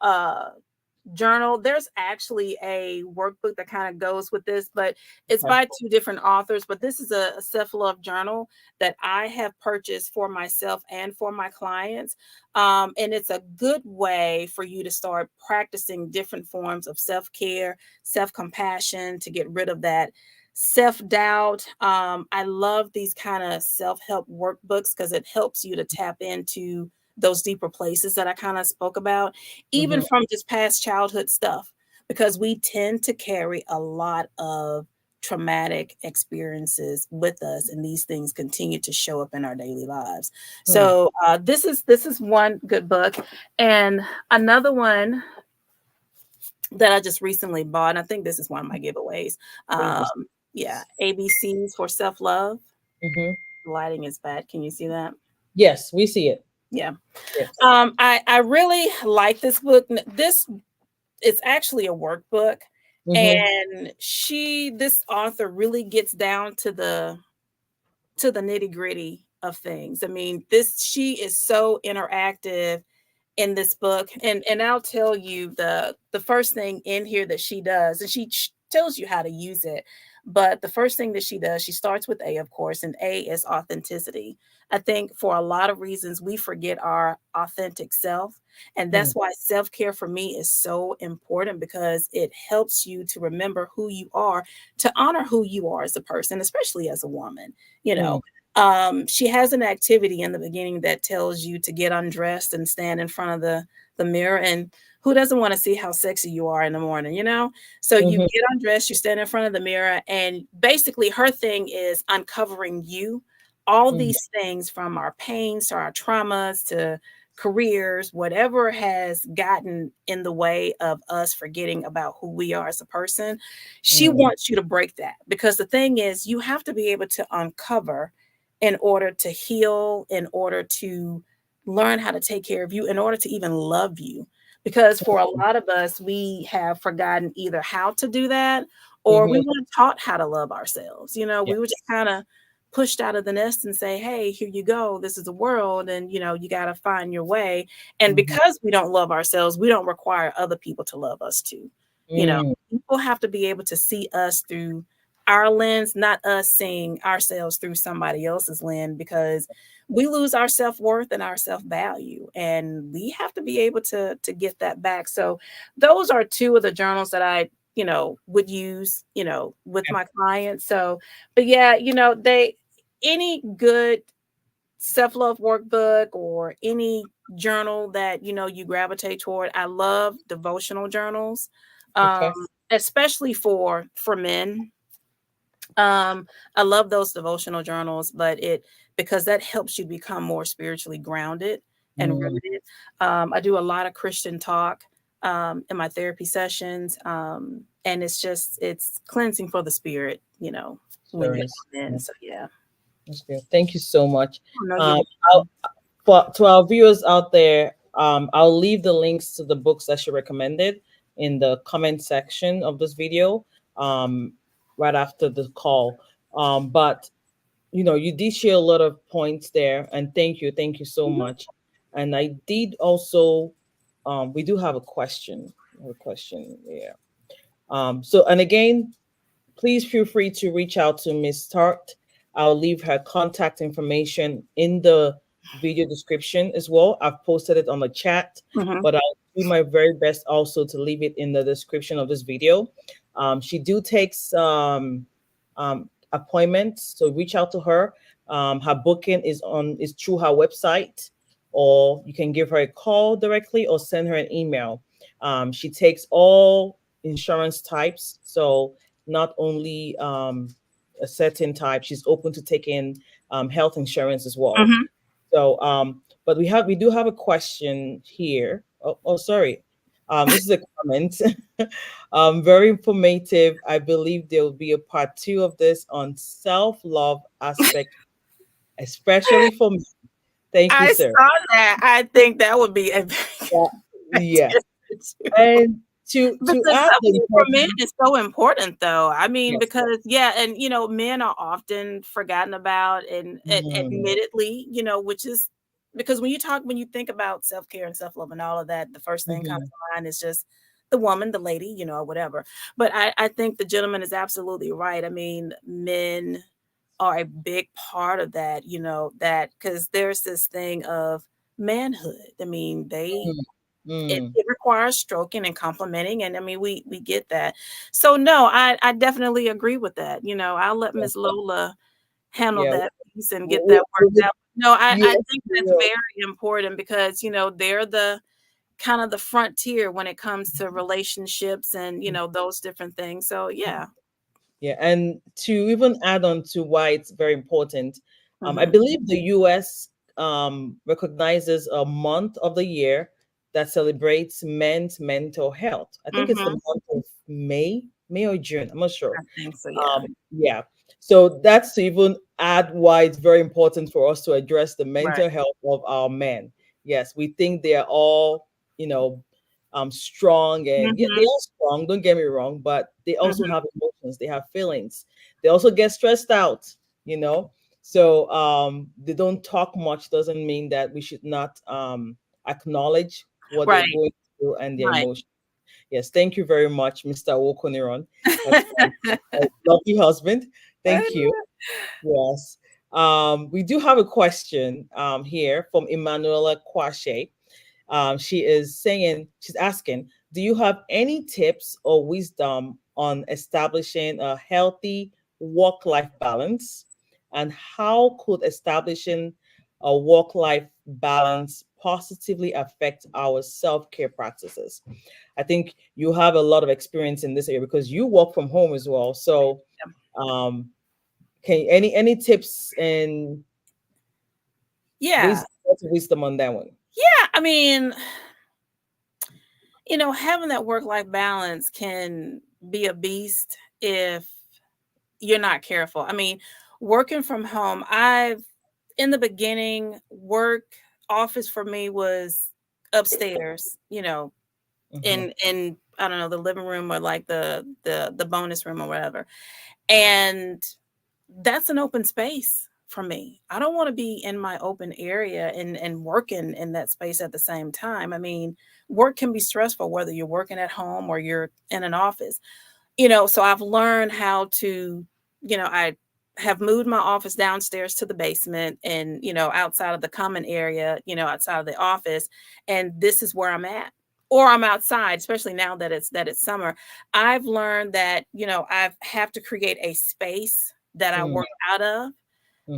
Speaker 2: journal. There's actually a workbook that kind of goes with this, but it's
Speaker 1: Okay.
Speaker 2: by two different authors. But this is a self-love journal that I have purchased for myself and for my clients. And it's a good way for you to start practicing different forms of self-care, self-compassion, to get rid of that self-doubt. I love these kind of self-help workbooks because it helps you to tap into those deeper places that I kind of spoke about, even
Speaker 1: Mm-hmm.
Speaker 2: from just past childhood stuff, because we tend to carry a lot of traumatic experiences with us, and these things continue to show up in our daily lives. So this is one good book, and another one that I just recently bought, and I think this is one of my giveaways.
Speaker 1: Thank you.
Speaker 2: Yeah, ABCs for Self-Love.
Speaker 1: Mm-hmm.
Speaker 2: The lighting is bad. Can you see that?
Speaker 1: Yes, we see it.
Speaker 2: Yeah.
Speaker 1: Yes.
Speaker 2: I really like this book. This it's actually a workbook,
Speaker 1: Mm-hmm.
Speaker 2: and this author really gets down to the nitty-gritty of things. I mean, she is so interactive in this book, and I'll tell you the first thing in here that she does, and she tells you how to use it. But the first thing that she does, she starts with A, of course, and A is authenticity. I think for a lot of reasons we forget our authentic self, and that's why self-care for me is so important, because it helps you to remember who you are, to honor who you are as a person, especially as a woman. You know, she has an activity in the beginning that tells you to get undressed and stand in front of the mirror. And who doesn't want to see how sexy you are in the morning? So you
Speaker 1: Mm-hmm.
Speaker 2: get undressed, you stand in front of the mirror, and basically her thing is uncovering you. All these things, from our pains to our traumas to careers, whatever has gotten in the way of us forgetting about who we are as a person, she wants you to break that. Because the thing is, you have to be able to uncover in order to heal, in order to learn how to take care of you, in order to even love you. Because for a lot of us, we have forgotten either how to do that, or we
Speaker 1: Mm-hmm.
Speaker 2: weren't taught how to love ourselves.
Speaker 1: Yeah.
Speaker 2: We were just kind of pushed out of the nest and say, hey, here you go. This is the world. And, you got to find your way. And because we don't love ourselves, we don't require other people to love us too. People have to be able to see us through our lens, not us seeing ourselves through somebody else's lens, because we lose our self-worth and our self-value, and we have to be able to get that back. So those are two of the journals that I would use with my clients. So, but yeah, any good self-love workbook or any journal that you gravitate toward. I love devotional journals,
Speaker 1: Okay.
Speaker 2: especially for men. I love those devotional journals, but because that helps you become more spiritually grounded and rooted. I do a lot of Christian talk in my therapy sessions, and it's cleansing for the spirit, when
Speaker 1: Sure
Speaker 2: you
Speaker 1: is.
Speaker 2: come in. So yeah.
Speaker 1: That's good. Thank you so much.
Speaker 2: Oh, no, you're
Speaker 1: Um,
Speaker 2: welcome.
Speaker 1: to our viewers out there, I'll leave the links to the books that she recommended in the comment section of this video, right after the call. But you did share a lot of points there, and thank you so much. And I did also, we do have a question. Yeah. So, and again, please feel free to reach out to Miss Tartt. I'll leave her contact information in the video description as well. I've posted it on the chat,
Speaker 2: Mhm.
Speaker 1: but I'll do my very best also to leave it in the description of this video. She do takes appointments, so reach out to her. Her booking is through her website, or you can give her a call directly or send her an email. She takes all insurance types, so not only a certain type, she's open to taking health insurance as well.
Speaker 2: Mm-hmm.
Speaker 1: So, but we do have a question here. Oh, sorry. This is a comment. Very informative. I believe there will be a part 2 of this on self-love aspect, especially for me. Thank you,
Speaker 2: I
Speaker 1: sir.
Speaker 2: saw that. I think that would be a very
Speaker 1: Yeah. Yeah.
Speaker 2: good
Speaker 1: And to
Speaker 2: because
Speaker 1: add the
Speaker 2: self-care for men
Speaker 1: importance,
Speaker 2: is so important, though. I mean,
Speaker 1: yes.
Speaker 2: because yeah, and men are often forgotten about, and
Speaker 1: Mhm,
Speaker 2: admittedly, which is because when you think about self-care and self-love and all of that, the first thing comes
Speaker 1: mhm,
Speaker 2: to mind is just the woman, the lady, or whatever. But I think the gentleman is absolutely right. I mean, men are a big part of that, that because there's this thing of manhood. I mean,
Speaker 1: mm, mm,
Speaker 2: it requires stroking and complimenting, and I mean we get that. So no, I definitely agree with that. I'll let
Speaker 1: yeah,
Speaker 2: Miss Lola handle
Speaker 1: yeah.
Speaker 2: that piece and get that worked out. No, I
Speaker 1: Yes,
Speaker 2: think
Speaker 1: we
Speaker 2: that's
Speaker 1: will.
Speaker 2: very important because they're the kind of the frontier when it comes to relationships and those different things. So yeah.
Speaker 1: Yeah, and to even add on to why it's very important, I
Speaker 2: Hmm.
Speaker 1: believe the U.S. Recognizes a month of the year that celebrates men's mental health. I think it's the
Speaker 2: Hmm.
Speaker 1: month of May or June. I'm not sure.
Speaker 2: I think so. Yeah.
Speaker 1: Yeah. So that's to even add why it's very important for us to address the
Speaker 2: Right.
Speaker 1: mental health of our men. Yes, we think they are all, you know, strong, and yeah, they
Speaker 2: Hmm.
Speaker 1: are strong. Don't get me wrong, but they also
Speaker 2: Hmm.
Speaker 1: have emotions. They have feelings. They also get stressed out. You know, so they don't talk much. Doesn't mean that we should not acknowledge what they're
Speaker 2: Right.
Speaker 1: going through and their
Speaker 2: Right.
Speaker 1: emotions. Yes, thank you very much, Mr. Wokoniron. That's a lovely husband. Thank you. Yes. We do have a question here from Emanuela Kwashe. She's asking, do you have any tips or wisdom on establishing a healthy work-life balance? And how could establishing a work-life balance positively affect our self-care practices? I think you have a lot of experience in this area because you work from home as well. So, um, can any tips and
Speaker 2: Yeah.
Speaker 1: wisdom on that one?
Speaker 2: Yeah. I mean, having that work-life balance can be a beast if you're not careful. I mean, working from home, in the beginning, office for me was upstairs,
Speaker 1: Hmm.
Speaker 2: in I don't know, the living room or like the bonus room or whatever. And that's an open space for me. I don't want to be in my open area and working in that space at the same time. I mean, work can be stressful whether you're working at home or you're in an office. So I've learned how to, I have moved my office downstairs to the basement and, outside of the common area, outside of the office. And this is where I'm at. Or I'm outside, especially now that it's summer. I've learned that, I have to create a space that I work out of.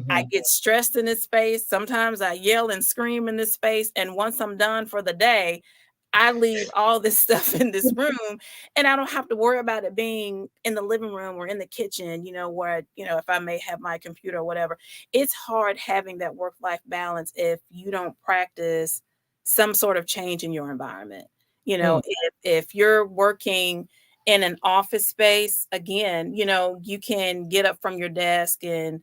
Speaker 2: I
Speaker 1: Mm-hmm.
Speaker 2: get stressed in this space. Sometimes I yell and scream in this space. And once I'm done for the day, I leave all this stuff in this room and I don't have to worry about it being in the living room or in the kitchen, where, if I may have my computer or whatever. It's hard having that work-life balance if you don't practice some sort of change in your environment.
Speaker 1: Mm,
Speaker 2: If you're working in an office space, again, you can get up from your desk and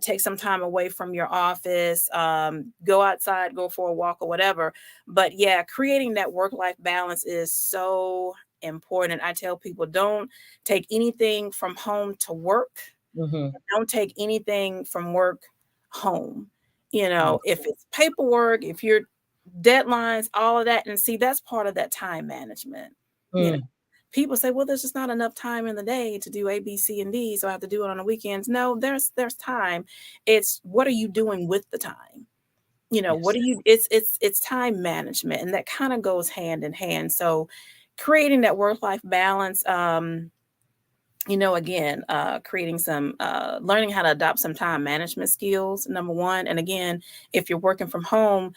Speaker 2: take some time away from your office, go outside, go for a walk or whatever. But yeah, creating that work-life balance is so important. I tell people, don't take anything from home to work.
Speaker 1: mm-hmm.
Speaker 2: Don't take anything from work home.
Speaker 1: Yes.
Speaker 2: If it's paperwork, if you're deadlines, all of that. And see, that's part of that time management. You know,
Speaker 1: Mm,
Speaker 2: people say, well, there's just not enough time in the day to do A, B, C, and D, so I have to do it on the weekends. No, there's time. It's what are you doing with the time? What
Speaker 1: yes.
Speaker 2: do you it's time management, and that kind of goes hand in hand. So creating that work-life balance, again, creating some learning how to adopt some time management skills, number one. And again, if you're working from home,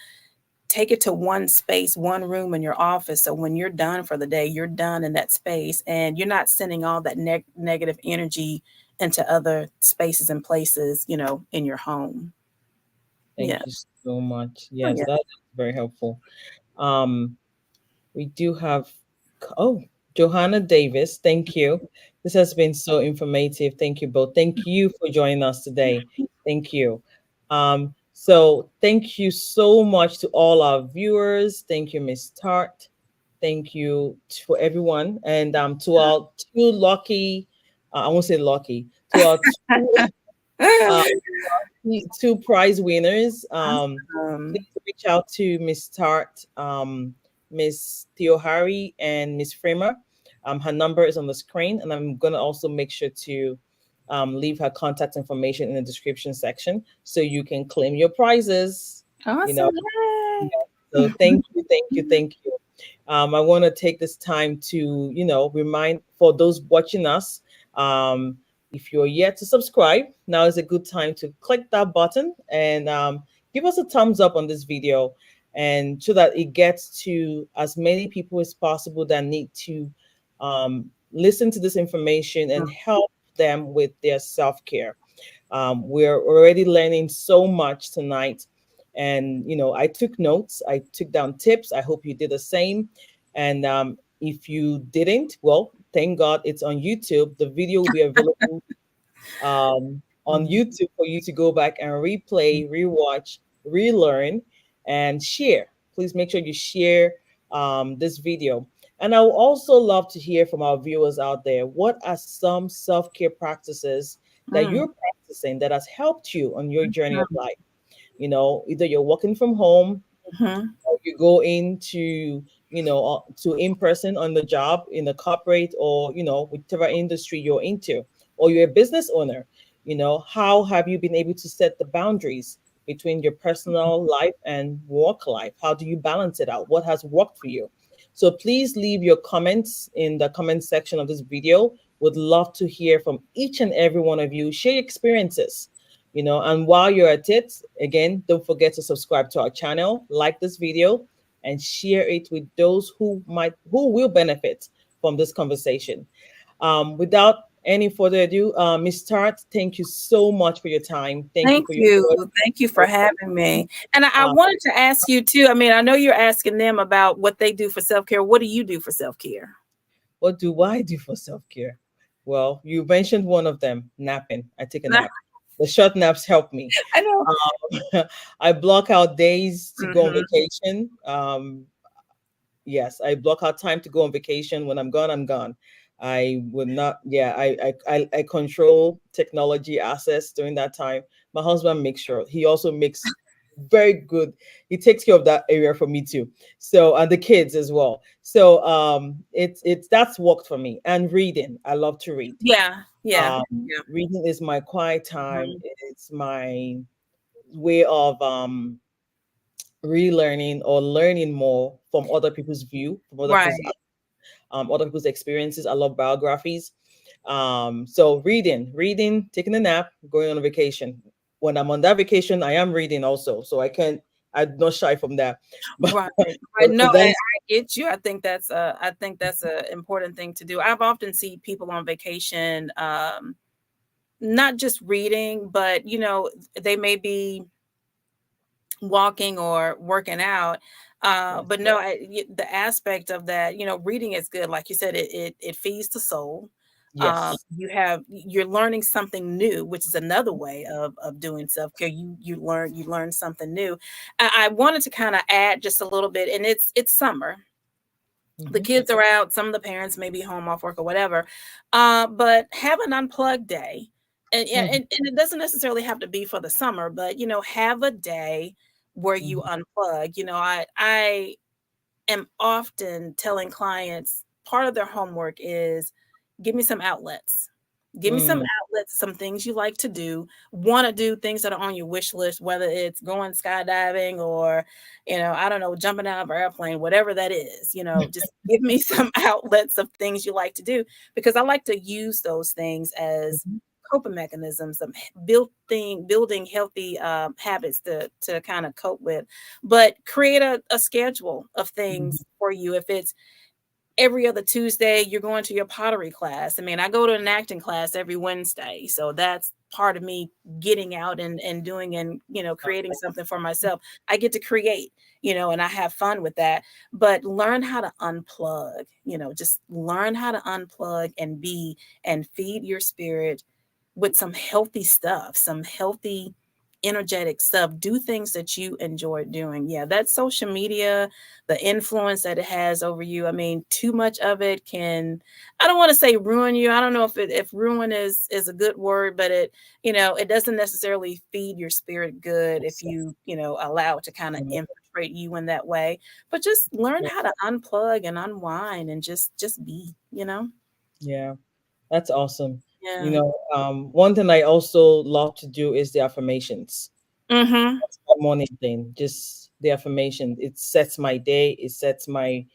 Speaker 2: take it to one space, one room in your office. So when you're done for the day, you're done in that space and you're not sending all that negative energy into other spaces and places, in your home.
Speaker 1: Thank
Speaker 2: Yeah.
Speaker 1: you so much.
Speaker 2: Oh
Speaker 1: Yes,
Speaker 2: yeah.
Speaker 1: that's very helpful. Um, we do have, oh, Johanna Davis. Thank you. This has been so informative. Thank you both. Thank you for joining us today. Thank you. So thank you so much to all our viewers. Thank you, Miss Tartt. Thank you for everyone, and to our two lucky, I won't say lucky, to our two uh, two prize winners.
Speaker 2: Awesome.
Speaker 1: Please reach out to Miss Tart, Miss Theohari, and Miss Framer. Her number is on the screen, and I'm gonna also make sure to leave her contact information in the description section so you can claim your prizes. You know,
Speaker 2: Awesome.
Speaker 1: yeah.
Speaker 2: Yay.
Speaker 1: So thank you, thank you, thank you. I want to take this time to, remind for those watching us, if you're yet to subscribe, now is a good time to click that button and give us a thumbs up on this video, and so that it gets to as many people as possible that need to listen to this information and help them with their self-care. We're already learning so much tonight. And, I took notes, I took down tips. I hope you did the same. And if you didn't, well, thank God it's on YouTube. The video will be available on YouTube for you to go back and replay, rewatch, relearn, and share. Please make sure you share this video. And I would also love to hear from our viewers out there. What are some self care practices that
Speaker 2: Mm.
Speaker 1: you're practicing that has helped you on your journey of life? Either you're working from home,
Speaker 2: Mhm.
Speaker 1: you go into to in person on the job in the corporate, or whichever industry you're into, or you're a business owner. How have you been able to set the boundaries between your personal life and work life? How do you balance it out? What has worked for you? So please leave your comments in the comment section of this video. Would love to hear from each and every one of you. Share your experiences. And while you're at it, again, don't forget to subscribe to our channel, like this video, and share it with those who will benefit from this conversation. Without any further ado, Ms. Tart, thank you so much for your time. Thank you
Speaker 2: Thank
Speaker 1: for your
Speaker 2: you.
Speaker 1: work.
Speaker 2: Thank you for having me. And I
Speaker 1: Uh,
Speaker 2: wanted to ask you too. I mean, I know you're asking them about what they do for self-care. What do you do for self-care?
Speaker 1: what do I do for self-care? Well, you mentioned one of them, napping. I take a nap. The short naps help me.
Speaker 2: I know.
Speaker 1: I block out days to go on
Speaker 2: Hmm.
Speaker 1: vacation. Yes, I block out time to go on vacation. When I'm gone, I'm gone. I would not. Yeah, I control technology access during that time. My husband makes sure. He also makes very good. He takes care of that area for me too. So, and the kids as well. So it's that's worked for me. And reading, I love to read.
Speaker 2: Yeah. Yeah. Yeah.
Speaker 1: Reading is my quiet time.
Speaker 2: Mhm.
Speaker 1: It's my way of relearning or learning more from other people's view, from
Speaker 2: Right.
Speaker 1: other people's experiences. I love biographies. So reading, taking a nap, going on a vacation. When I'm on that vacation, I am reading also. So I'm not shy from that. But,
Speaker 2: Right. Right. No,
Speaker 1: but then,
Speaker 2: I get you. I think that's a important thing to do. I've often seen people on vacation, not just reading, but they may be walking or working out.
Speaker 1: yes,
Speaker 2: But no, the aspect of that, reading is good. Like you said, it feeds the soul.
Speaker 1: yes.
Speaker 2: You're learning something new, which is another way of doing self-care. You learn something new. I wanted to kind of add just a little bit, and it's summer. The
Speaker 1: Hmm.
Speaker 2: kids are out, some of the parents may be home off work or whatever, but have an unplugged day. And, yeah,
Speaker 1: Hmm.
Speaker 2: and it doesn't necessarily have to be for the summer, but have a day where you
Speaker 1: Hmm.
Speaker 2: unplug. I am often telling clients part of their homework is give me some outlets. Give me some
Speaker 1: Mm.
Speaker 2: outlets, some things you like to do, want to do, things that are on your wish list, whether it's going skydiving or, I don't know, jumping out of an airplane, whatever that is, just give me some outlets of things you like to do, because I like to use those things as
Speaker 1: Mhm.
Speaker 2: coping mechanisms of building healthy habits to kind of cope with. But create a schedule of things
Speaker 1: Mhm.
Speaker 2: for you. If it's every other Tuesday, you're going to your pottery class. I mean, I go to an acting class every Wednesday. So that's part of me getting out and doing and, creating something for myself. I get to create, and I have fun with that. But learn how to unplug, just learn how to unplug and be and feed your spirit with some healthy stuff, some healthy energetic stuff. Do things that you enjoy doing. Yeah, that social media, the influence that it has over you. I mean, too much of it can, I don't want to say ruin you. I don't know if ruin is a good word, but it doesn't necessarily feed your spirit good if you allow it to kind of infiltrate you in that way. But just learn how to unplug and unwind and just be.
Speaker 1: Yeah, that's awesome.
Speaker 2: Yeah.
Speaker 1: One thing I also love to do is the affirmations.
Speaker 2: Mm-hmm.
Speaker 1: That's my morning thing. Just the affirmation. It sets my day. It sets my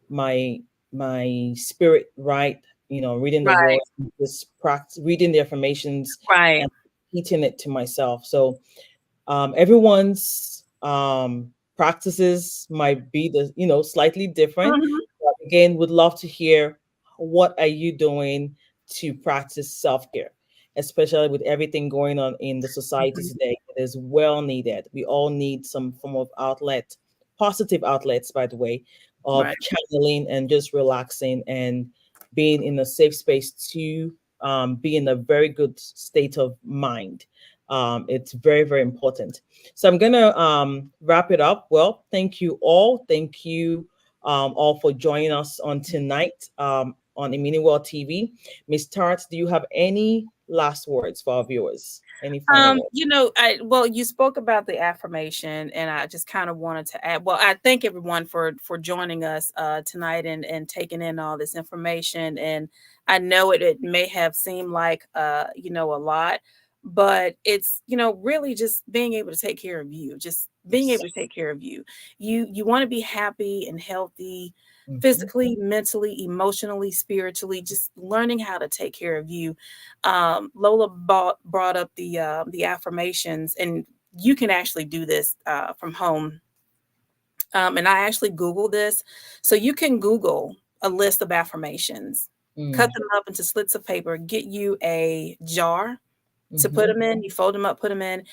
Speaker 1: my spirit right. Reading the
Speaker 2: Right.
Speaker 1: word, just practice reading the affirmations
Speaker 2: Right.
Speaker 1: and repeating it to myself. So everyone's practices might be slightly different.
Speaker 2: Mm-hmm.
Speaker 1: But again, would love to hear what are you doing to practice self-care, especially with everything going on in the society
Speaker 2: Mm-hmm.
Speaker 1: today. It is well needed. We all need some form of outlet, positive outlets, by the way, of
Speaker 2: Right.
Speaker 1: channeling and just relaxing and being in a safe space to be in a very good state of mind. It's very, very important. So I'm going to wrap it up. Well, thank you all. Thank you all for joining us on tonight on IminiWorld TV. Miss Tartt, do you have any last words for our viewers? Any final words?
Speaker 2: You spoke about the affirmation, and I just kind of wanted to add. Well, I thank everyone for joining us tonight and taking in all this information. And I know it may have seemed like a lot, but it's really just being able to take care of you, just being
Speaker 1: Yes.
Speaker 2: able to take care of you. You want to be happy and healthy,
Speaker 1: Mhm.
Speaker 2: physically, mentally, emotionally, spiritually, just learning how to take care of you. Lola brought up the affirmations, and you can actually do this from home. And I actually Googled this, so you can Google a list of affirmations, cut
Speaker 1: Mm.
Speaker 2: them up into slits of paper, get you a jar to put
Speaker 1: Mhm.
Speaker 2: them in. You fold them up, put them in,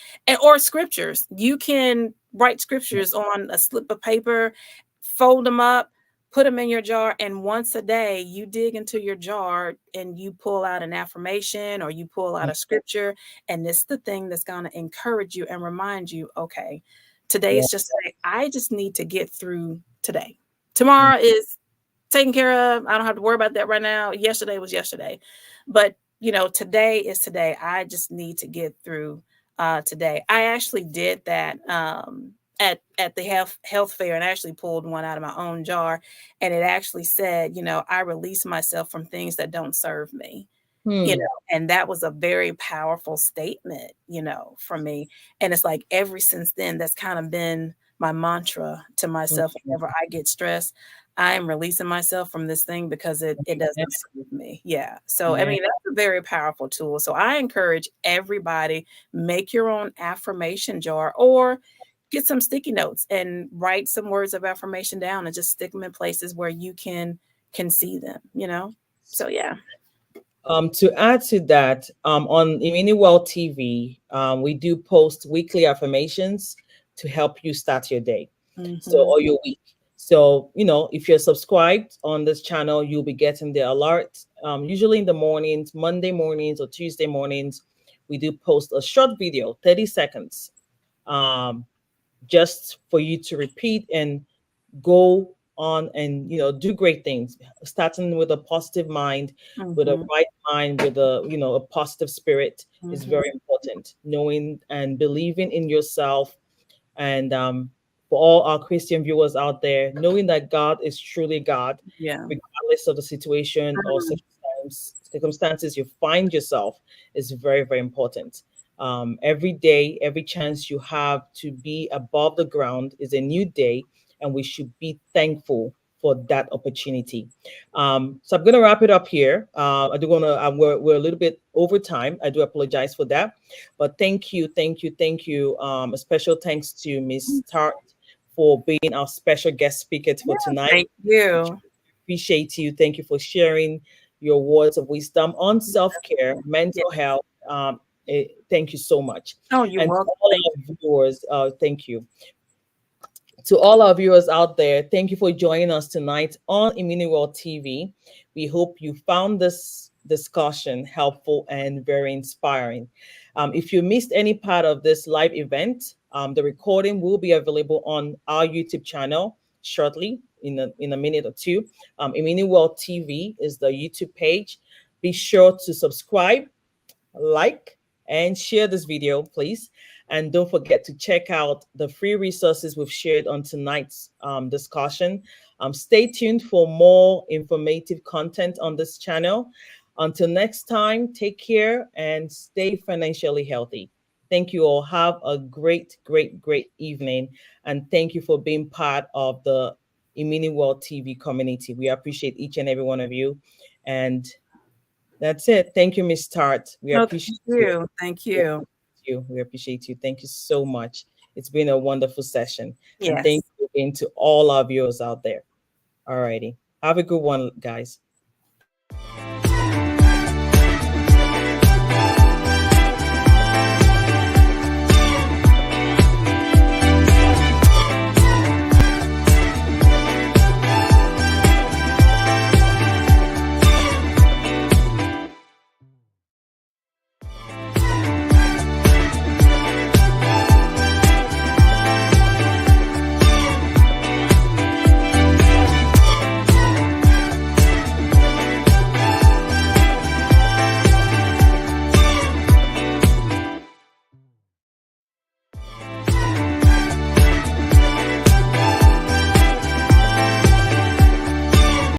Speaker 2: or scriptures. You can write scriptures on a slip of paper, fold them up, put them in your jar, and once a day you dig into your jar and you pull out an affirmation or you pull out a scripture, and it's the thing that's going to encourage you and remind you, okay, today
Speaker 1: Yeah.
Speaker 2: is just today. I just need to get through today. Tomorrow is taken care of. I don't have to worry about that right now. Yesterday was yesterday. But today is today. I just need to get through today. I actually did that at the health fair, and I actually pulled one out of my own jar, and it actually said, I release myself from things that don't serve me.
Speaker 1: Hmm.
Speaker 2: And that was a very powerful statement, for me. And it's like ever since then, that's kind of been my mantra to myself.
Speaker 1: Mhm.
Speaker 2: Whenever I get stressed, I am releasing myself from this thing because it
Speaker 1: Yeah.
Speaker 2: doesn't serve me. Yeah. So I
Speaker 1: Yeah.
Speaker 2: mean, that's a very powerful tool. So I encourage everybody, make your own affirmation jar or get some sticky notes and write some words of affirmation down and just stick them in places where you can see them. So yeah.
Speaker 1: To add to that, on IminiWealth TV, we do post weekly affirmations to help you start your day, so
Speaker 2: Hmm.
Speaker 1: or your week. So if you're subscribed on this channel, you'll be getting the alert. Usually in the mornings, Monday mornings or Tuesday mornings, we do post a short video, 30 seconds, um, just for you to repeat and go on and do great things, starting with a positive mind, with a
Speaker 2: Hmm.
Speaker 1: right mind, with a positive spirit is
Speaker 2: Hmm.
Speaker 1: very important. Knowing and believing in yourself, and for all our Christian viewers out there, knowing that God is truly God,
Speaker 2: Yeah.
Speaker 1: regardless of the situation or
Speaker 2: Mhm.
Speaker 1: circumstances you find yourself, is very, very important. Every day, every chance you have to be above the ground is a new day, and we should be thankful for that opportunity. So I'm going to wrap it up here. I do want to. We're a little bit over time. I do apologize for that. But thank you, thank you, thank you. A special thanks to Miss Tartt for being our special guest speaker for tonight.
Speaker 2: Thank you.
Speaker 1: appreciate you. Thank you for sharing your words of wisdom on self-care,
Speaker 2: Yeah.
Speaker 1: mental health. Thank you so much.
Speaker 2: Oh, you're
Speaker 1: And to
Speaker 2: welcome.
Speaker 1: all
Speaker 2: Thank
Speaker 1: our viewers, thank you. To all our viewers out there, thank you for joining us tonight on IminiWorld TV. We hope you found this discussion helpful and very inspiring. If you missed any part of this live event, the recording will be available on our YouTube channel shortly in a minute or two. IminiWorld TV is the YouTube page. Be sure to subscribe, like, and share this video, please. And don't forget to check out the free resources we've shared on tonight's discussion. Stay tuned for more informative content on this channel. Until next time, take care and stay financially healthy. Thank you all. Have a great, great, great evening. And thank you for being part of the IminiWorld TV community. We appreciate each and every one of you. And that's it. Thank you, Miss Tartt. We
Speaker 2: no, thank
Speaker 1: appreciate you.
Speaker 2: you. Thank
Speaker 1: We
Speaker 2: you.
Speaker 1: appreciate you. We appreciate you. Thank you so much. It's been a wonderful session. And thank
Speaker 2: Yes.
Speaker 1: you again to all our viewers out there. All righty. Have a good one, guys.